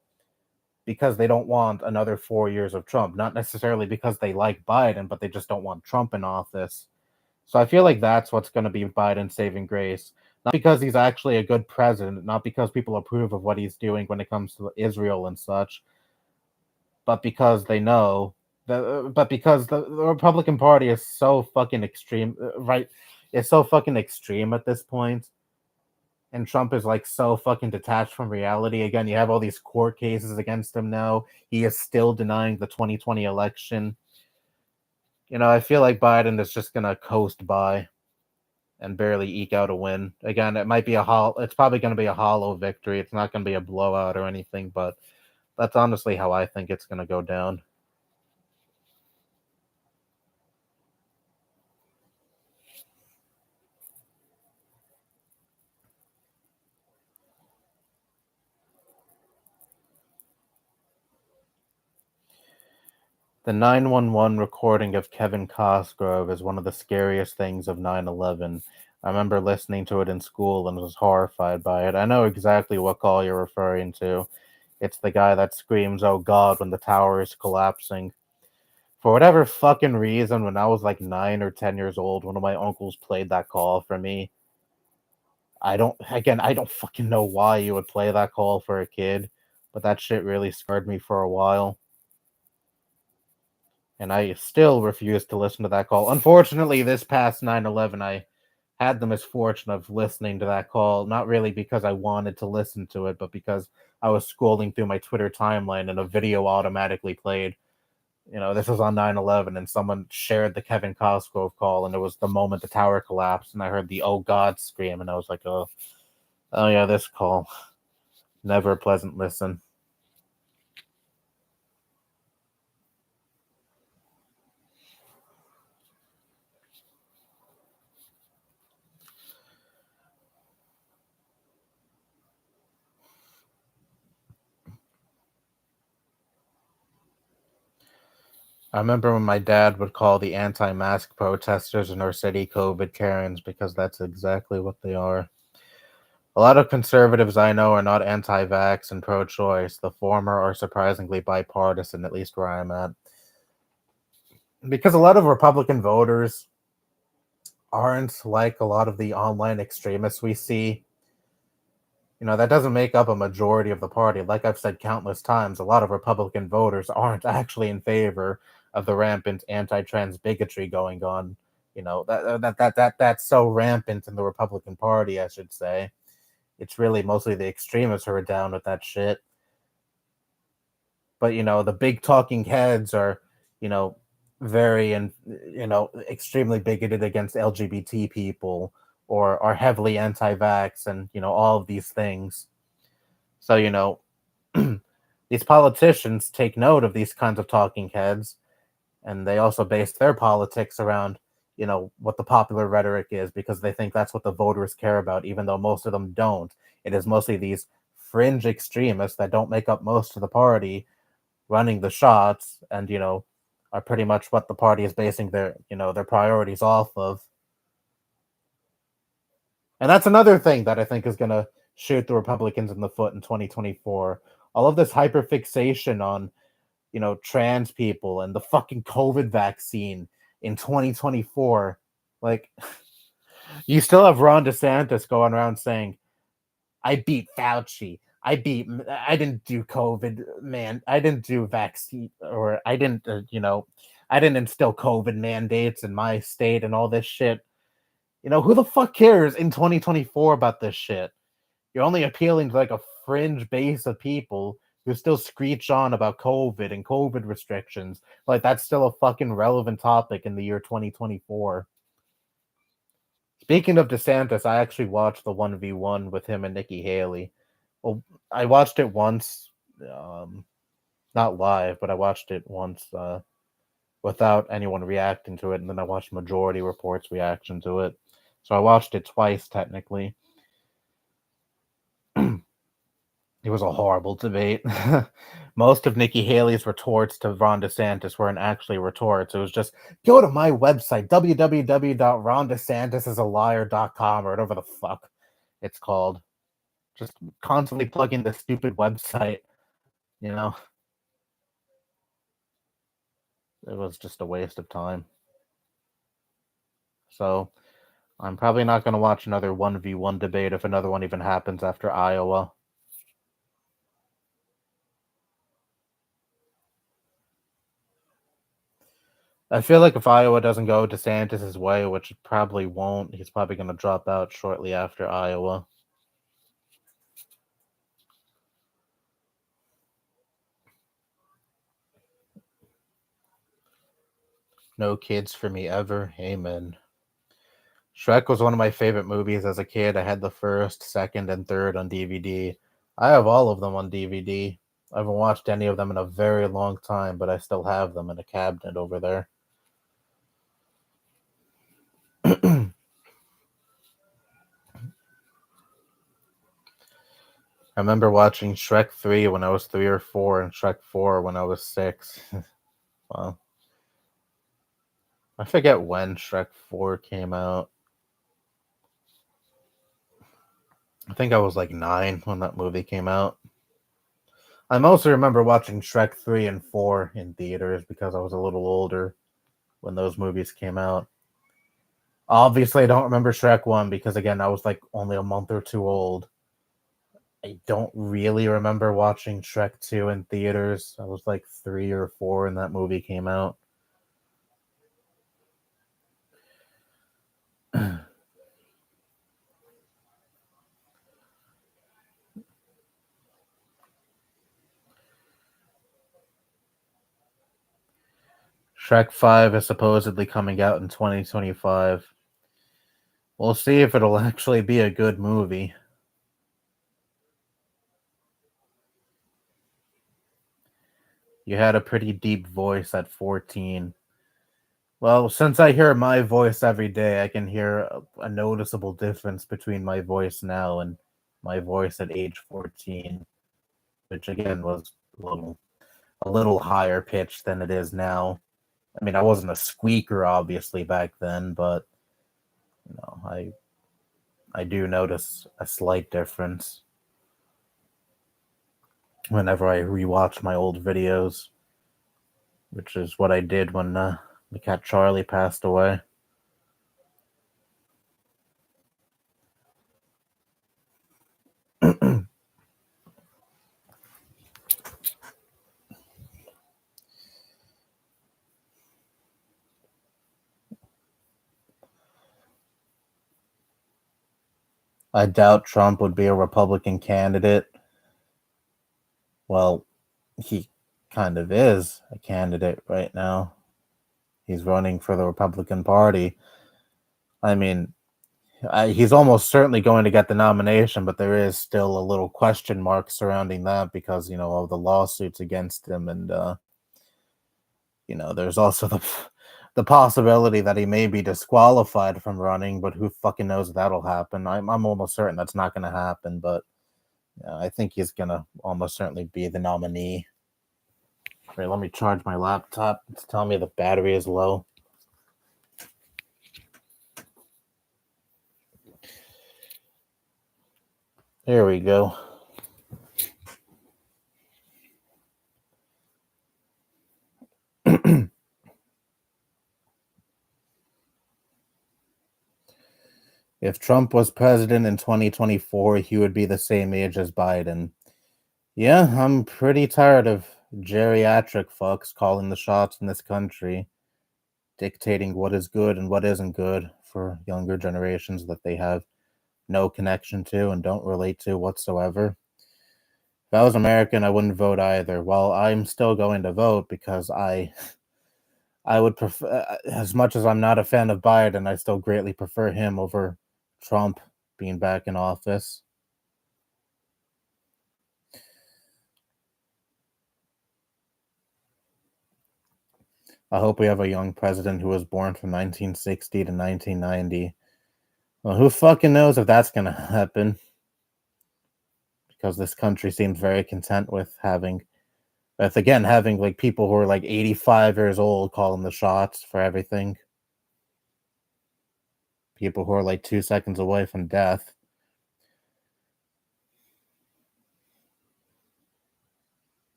Speaker 1: because they don't want another 4 years of Trump. Not necessarily because they like Biden, but they just don't want Trump in office. So I feel like that's what's going to be Biden's saving grace. Not because he's actually a good president, not because people approve of what he's doing when it comes to Israel and such, but because they know but because the Republican Party is so fucking extreme, right? It's so fucking extreme at this point And Trump is like so fucking detached from reality. Again, you have all these court cases against him now. He is still denying the 2020 election. I feel like Biden is just gonna coast by and barely eke out a win. Again, it might be it's probably gonna be a hollow victory. It's not gonna be a blowout or anything, but that's honestly how I think it's gonna go down. The 911 recording of Kevin Cosgrove is one of the scariest things of 9/11. I remember listening to it in school and was horrified by it. I know exactly what call you're referring to. It's the guy that screams, "Oh God," when the tower is collapsing. For whatever fucking reason, when I was like 9 or 10 years old, one of my uncles played that call for me. I don't fucking know why you would play that call for a kid, but that shit really scarred me for a while. And I still refuse to listen to that call. Unfortunately, this past 9/11, I had the misfortune of listening to that call, not really because I wanted to listen to it, but because I was scrolling through my Twitter timeline and a video automatically played. This was on 9/11, and someone shared the Kevin Cosgrove call, and it was the moment the tower collapsed, and I heard the "Oh God" scream, and I was like, oh yeah, this call. Never a pleasant listen. I remember when my dad would call the anti-mask protesters in our city COVID Karens because that's exactly what they are. A lot of conservatives I know are not anti-vax and pro-choice. The former are surprisingly bipartisan, at least where I'm at. Because a lot of Republican voters aren't like a lot of the online extremists we see. That doesn't make up a majority of the party. Like I've said countless times, a lot of Republican voters aren't actually in favor of the rampant anti-trans bigotry going on. That's so rampant in the Republican Party, I should say. It's really mostly the extremists who are down with that shit. But the big talking heads are, you know, very and extremely bigoted against LGBT people or are heavily anti-vax and all of these things. So these politicians take note of these kinds of talking heads, and they also base their politics around what the popular rhetoric is because they think that's what the voters care about, even though most of them don't. It is mostly these fringe extremists that don't make up most of the party running the shots, and are pretty much what the party is basing their priorities off of. And that's another thing that I think is going to shoot the Republicans in the foot in 2024. All of this hyperfixation on trans people and the fucking COVID vaccine in 2024. Like, you still have Ron DeSantis going around saying, I beat Fauci. I didn't do COVID, man. I didn't do vaccine, or I didn't instill COVID mandates in my state and all this shit. Who the fuck cares in 2024 about this shit? You're only appealing to like a fringe base of people who still screech on about COVID and COVID restrictions. Like that's still a fucking relevant topic in the year 2024. Speaking of DeSantis, I actually watched the 1v1 with him and Nikki Haley. Well, I watched it once, not live, but I watched it once without anyone reacting to it, and then I watched Majority Report's reaction to it. So I watched it twice, technically. It was a horrible debate. Most of Nikki Haley's retorts to Ron DeSantis weren't actually retorts. It was just go to my website, www.rondesantisisaliar.com, or whatever the fuck it's called. Just constantly plugging the stupid website. You know, it was just a waste of time. So I'm probably not going to watch another 1v1 debate if another one even happens after Iowa. I feel like if Iowa doesn't go DeSantis' way, which it probably won't, he's probably going to drop out shortly after Iowa. No kids for me ever. Amen. Shrek was one of my favorite movies as a kid. I had the first, second, and third on DVD. I have all of them on DVD. I haven't watched any of them in a very long time, but I still have them in a cabinet over there. I remember watching Shrek 3 when I was 3 or 4 and Shrek 4 when I was 6. Well, I forget when Shrek 4 came out. I think I was like 9 when that movie came out. I mostly remember watching Shrek 3 and 4 in theaters because I was a little older when those movies came out. Obviously, I don't remember Shrek 1 because, again, I was like only a month or two old. I don't really remember watching Shrek 2 in theaters. I was like 3 or 4 when that movie came out. Shrek 5 is supposedly coming out in 2025. We'll see if it'll actually be a good movie. You had a pretty deep voice at 14. Well, since I hear my voice every day, I can hear a noticeable difference between my voice now and my voice at age 14, which again was a little higher pitched than it is now. I mean, I wasn't a squeaker obviously back then, but I do notice a slight difference whenever I rewatch my old videos, which is what I did when the cat Charlie passed away. I doubt Trump would be a Republican candidate. Well, he kind of is a candidate right now. He's running for the Republican Party. I mean, he's almost certainly going to get the nomination, but there is still a little question mark surrounding that because, of the lawsuits against him. And, there's also the possibility that he may be disqualified from running, but who fucking knows if that'll happen. I'm almost certain that's not going to happen, but I think he's going to almost certainly be the nominee. Wait, let me charge my laptop. It's telling me the battery is low. Here we go. If Trump was president in 2024, he would be the same age as Biden. Yeah, I'm pretty tired of geriatric fucks calling the shots in this country, dictating what is good and what isn't good for younger generations that they have no connection to and don't relate to whatsoever. If I was American, I wouldn't vote either. Well, I'm still going to vote because I would prefer, as much as I'm not a fan of Biden, I still greatly prefer him over Trump being back in office. I hope we have a young president who was born from 1960 to 1990. Well, who fucking knows if that's going to happen? Because this country seems very content with having like people who are like 85 years old calling the shots for everything. People who are like 2 seconds away from death.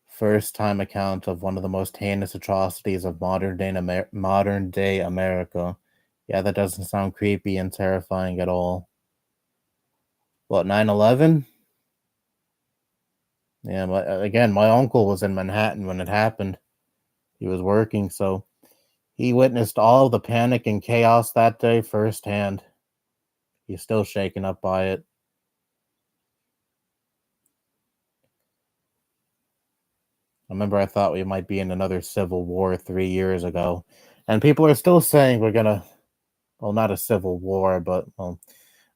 Speaker 1: First-time account of one of the most heinous atrocities of modern-day America. Yeah, that doesn't sound creepy and terrifying at all. What, 9/11? Yeah, again, my uncle was in Manhattan when it happened. He was working, so he witnessed all the panic and chaos that day firsthand. He's still shaken up by it. remember I thought we might be in another civil war 3 years ago, and people are still saying we're gonna, well, not a civil war, but well,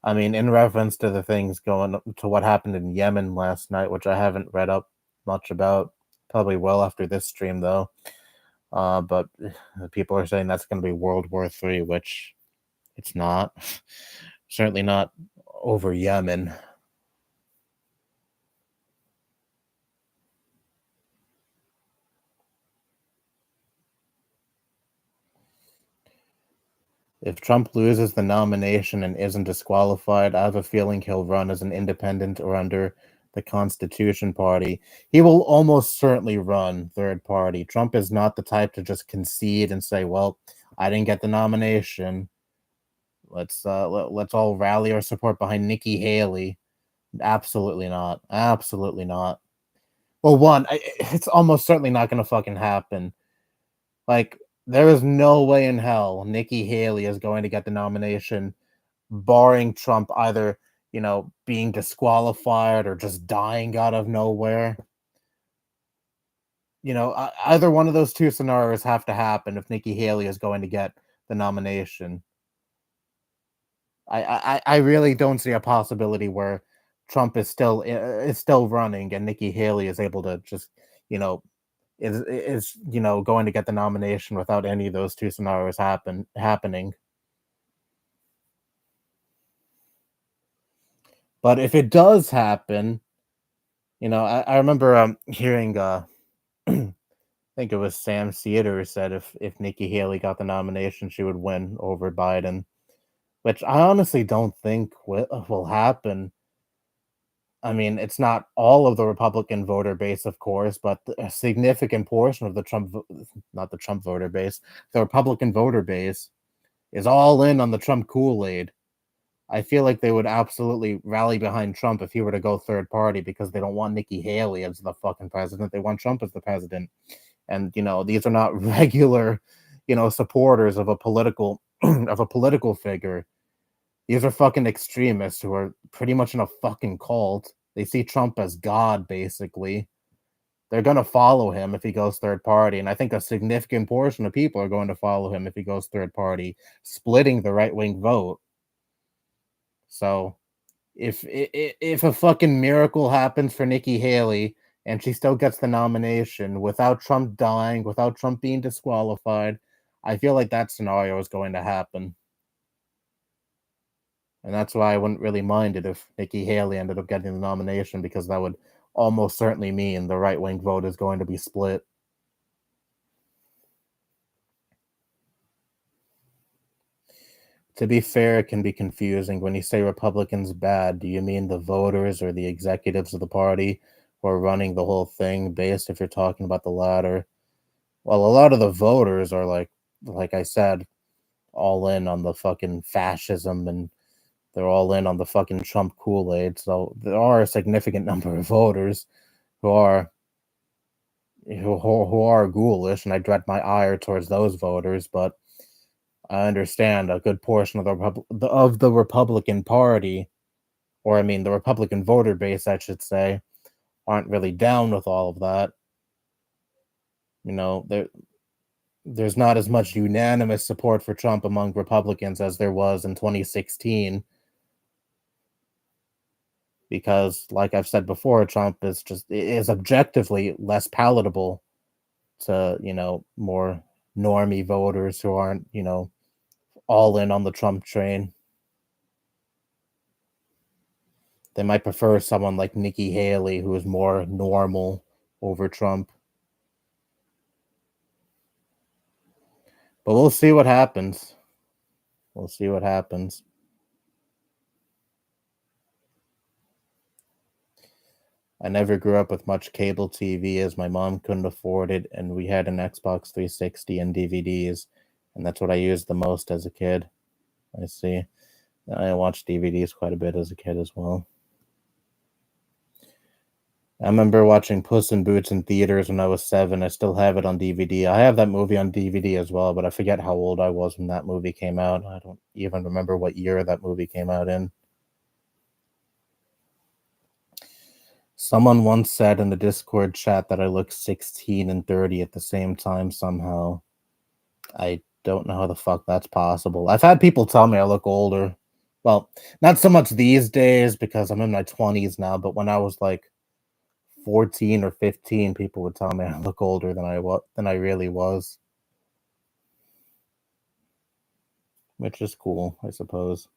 Speaker 1: I mean, in reference to the things going to what happened in Yemen last night, which I haven't read up much about. Probably will after this stream though. But people are saying that's going to be World War III, which it's not. Certainly not over Yemen. If Trump loses the nomination and isn't disqualified, I have a feeling he'll run as an independent or under the Constitution Party. He will almost certainly run third party. Trump is not the type to just concede and say, "Well, I didn't get the nomination. Let's all rally our support behind Nikki Haley." Absolutely not. Absolutely not. Well, one, it's almost certainly not going to fucking happen. Like, there is no way in hell Nikki Haley is going to get the nomination, barring Trump either, being disqualified or just dying out of nowhere. Either one of those two scenarios have to happen if Nikki Haley is going to get the nomination. I really don't see a possibility where Trump is still running and Nikki Haley is able to just, you know, is going to get the nomination without any of those two scenarios happening. But if it does happen, I remember hearing I think it was Sam Cedar said if Nikki Haley got the nomination, she would win over Biden, which I honestly don't think will happen. I mean, it's not all of the Republican voter base, of course, but a significant portion of not the Trump voter base, the Republican voter base is all in on the Trump Kool-Aid. I feel like they would absolutely rally behind Trump if he were to go third party because they don't want Nikki Haley as the fucking president. They want Trump as the president. And these are not regular, supporters of a political of a political figure. These are fucking extremists who are pretty much in a fucking cult. They see Trump as God, basically. They're going to follow him if he goes third party. And I think a significant portion of people are going to follow him if he goes third party, splitting the right wing vote. So if a fucking miracle happens for Nikki Haley and she still gets the nomination without Trump dying, without Trump being disqualified, I feel like that scenario is going to happen. And that's why I wouldn't really mind it if Nikki Haley ended up getting the nomination, because that would almost certainly mean the right wing vote is going to be split. To be fair, it can be confusing. When you say Republicans bad, do you mean the voters or the executives of the party who are running the whole thing? Based if you're talking about the latter. Well, a lot of the voters are like I said, all in on the fucking fascism, and they're all in on the fucking Trump Kool-Aid. So there are a significant number of voters who are who are ghoulish, and I dread my ire towards those voters. But I understand a good portion of the Republican Party, or I mean the Republican voter base, I should say, aren't really down with all of that. There's not as much unanimous support for Trump among Republicans as there was in 2016, because, like I've said before, Trump is objectively less palatable to more normie voters who aren't all in on the Trump train. They might prefer someone like Nikki Haley, who is more normal, over Trump. But we'll see what happens. We'll see what happens. I never grew up with much cable TV as my mom couldn't afford it, and we had an Xbox 360 and DVDs, and that's what I used the most as a kid. I see. I watched DVDs quite a bit as a kid as well. I remember watching Puss in Boots in theaters when I was 7. I still have it on DVD. I have that movie on DVD as well, but I forget how old I was when that movie came out. I don't even remember what year that movie came out in. Someone once said in the Discord chat that I look 16 and 30 at the same time somehow. I don't know how the fuck that's possible. I've had people tell me I look older. Well, not so much these days because I'm in my 20s now, but when I was like 14 or 15, people would tell me I look older than I really was. Which is cool, I suppose.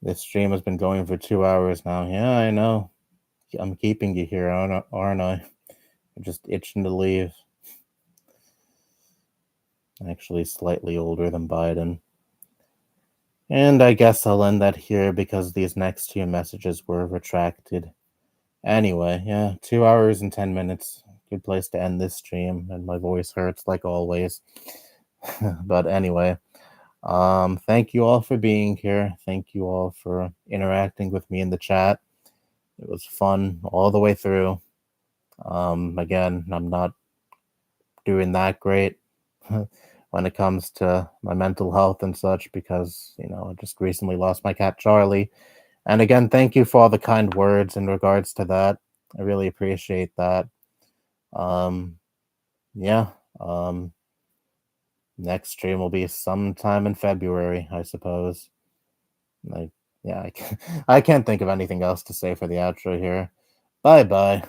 Speaker 1: This stream has been going for 2 hours now. Yeah, I know. I'm keeping you here, aren't I? I'm just itching to leave. Actually, slightly older than Biden. And I guess I'll end that here because these next 2 messages were retracted. Anyway, yeah, 2 hours and 10 minutes. Good place to end this stream, and my voice hurts like always. But anyway, thank you all for being here. Thank you all for interacting with me in the chat. It was fun all the way through. Again, I'm not doing that great when it comes to my mental health and such because, I just recently lost my cat Charlie. And again, thank you for all the kind words in regards to that. I really appreciate that. Yeah. Next stream will be sometime in February, I suppose. Yeah, I can't think of anything else to say for the outro here. Bye bye.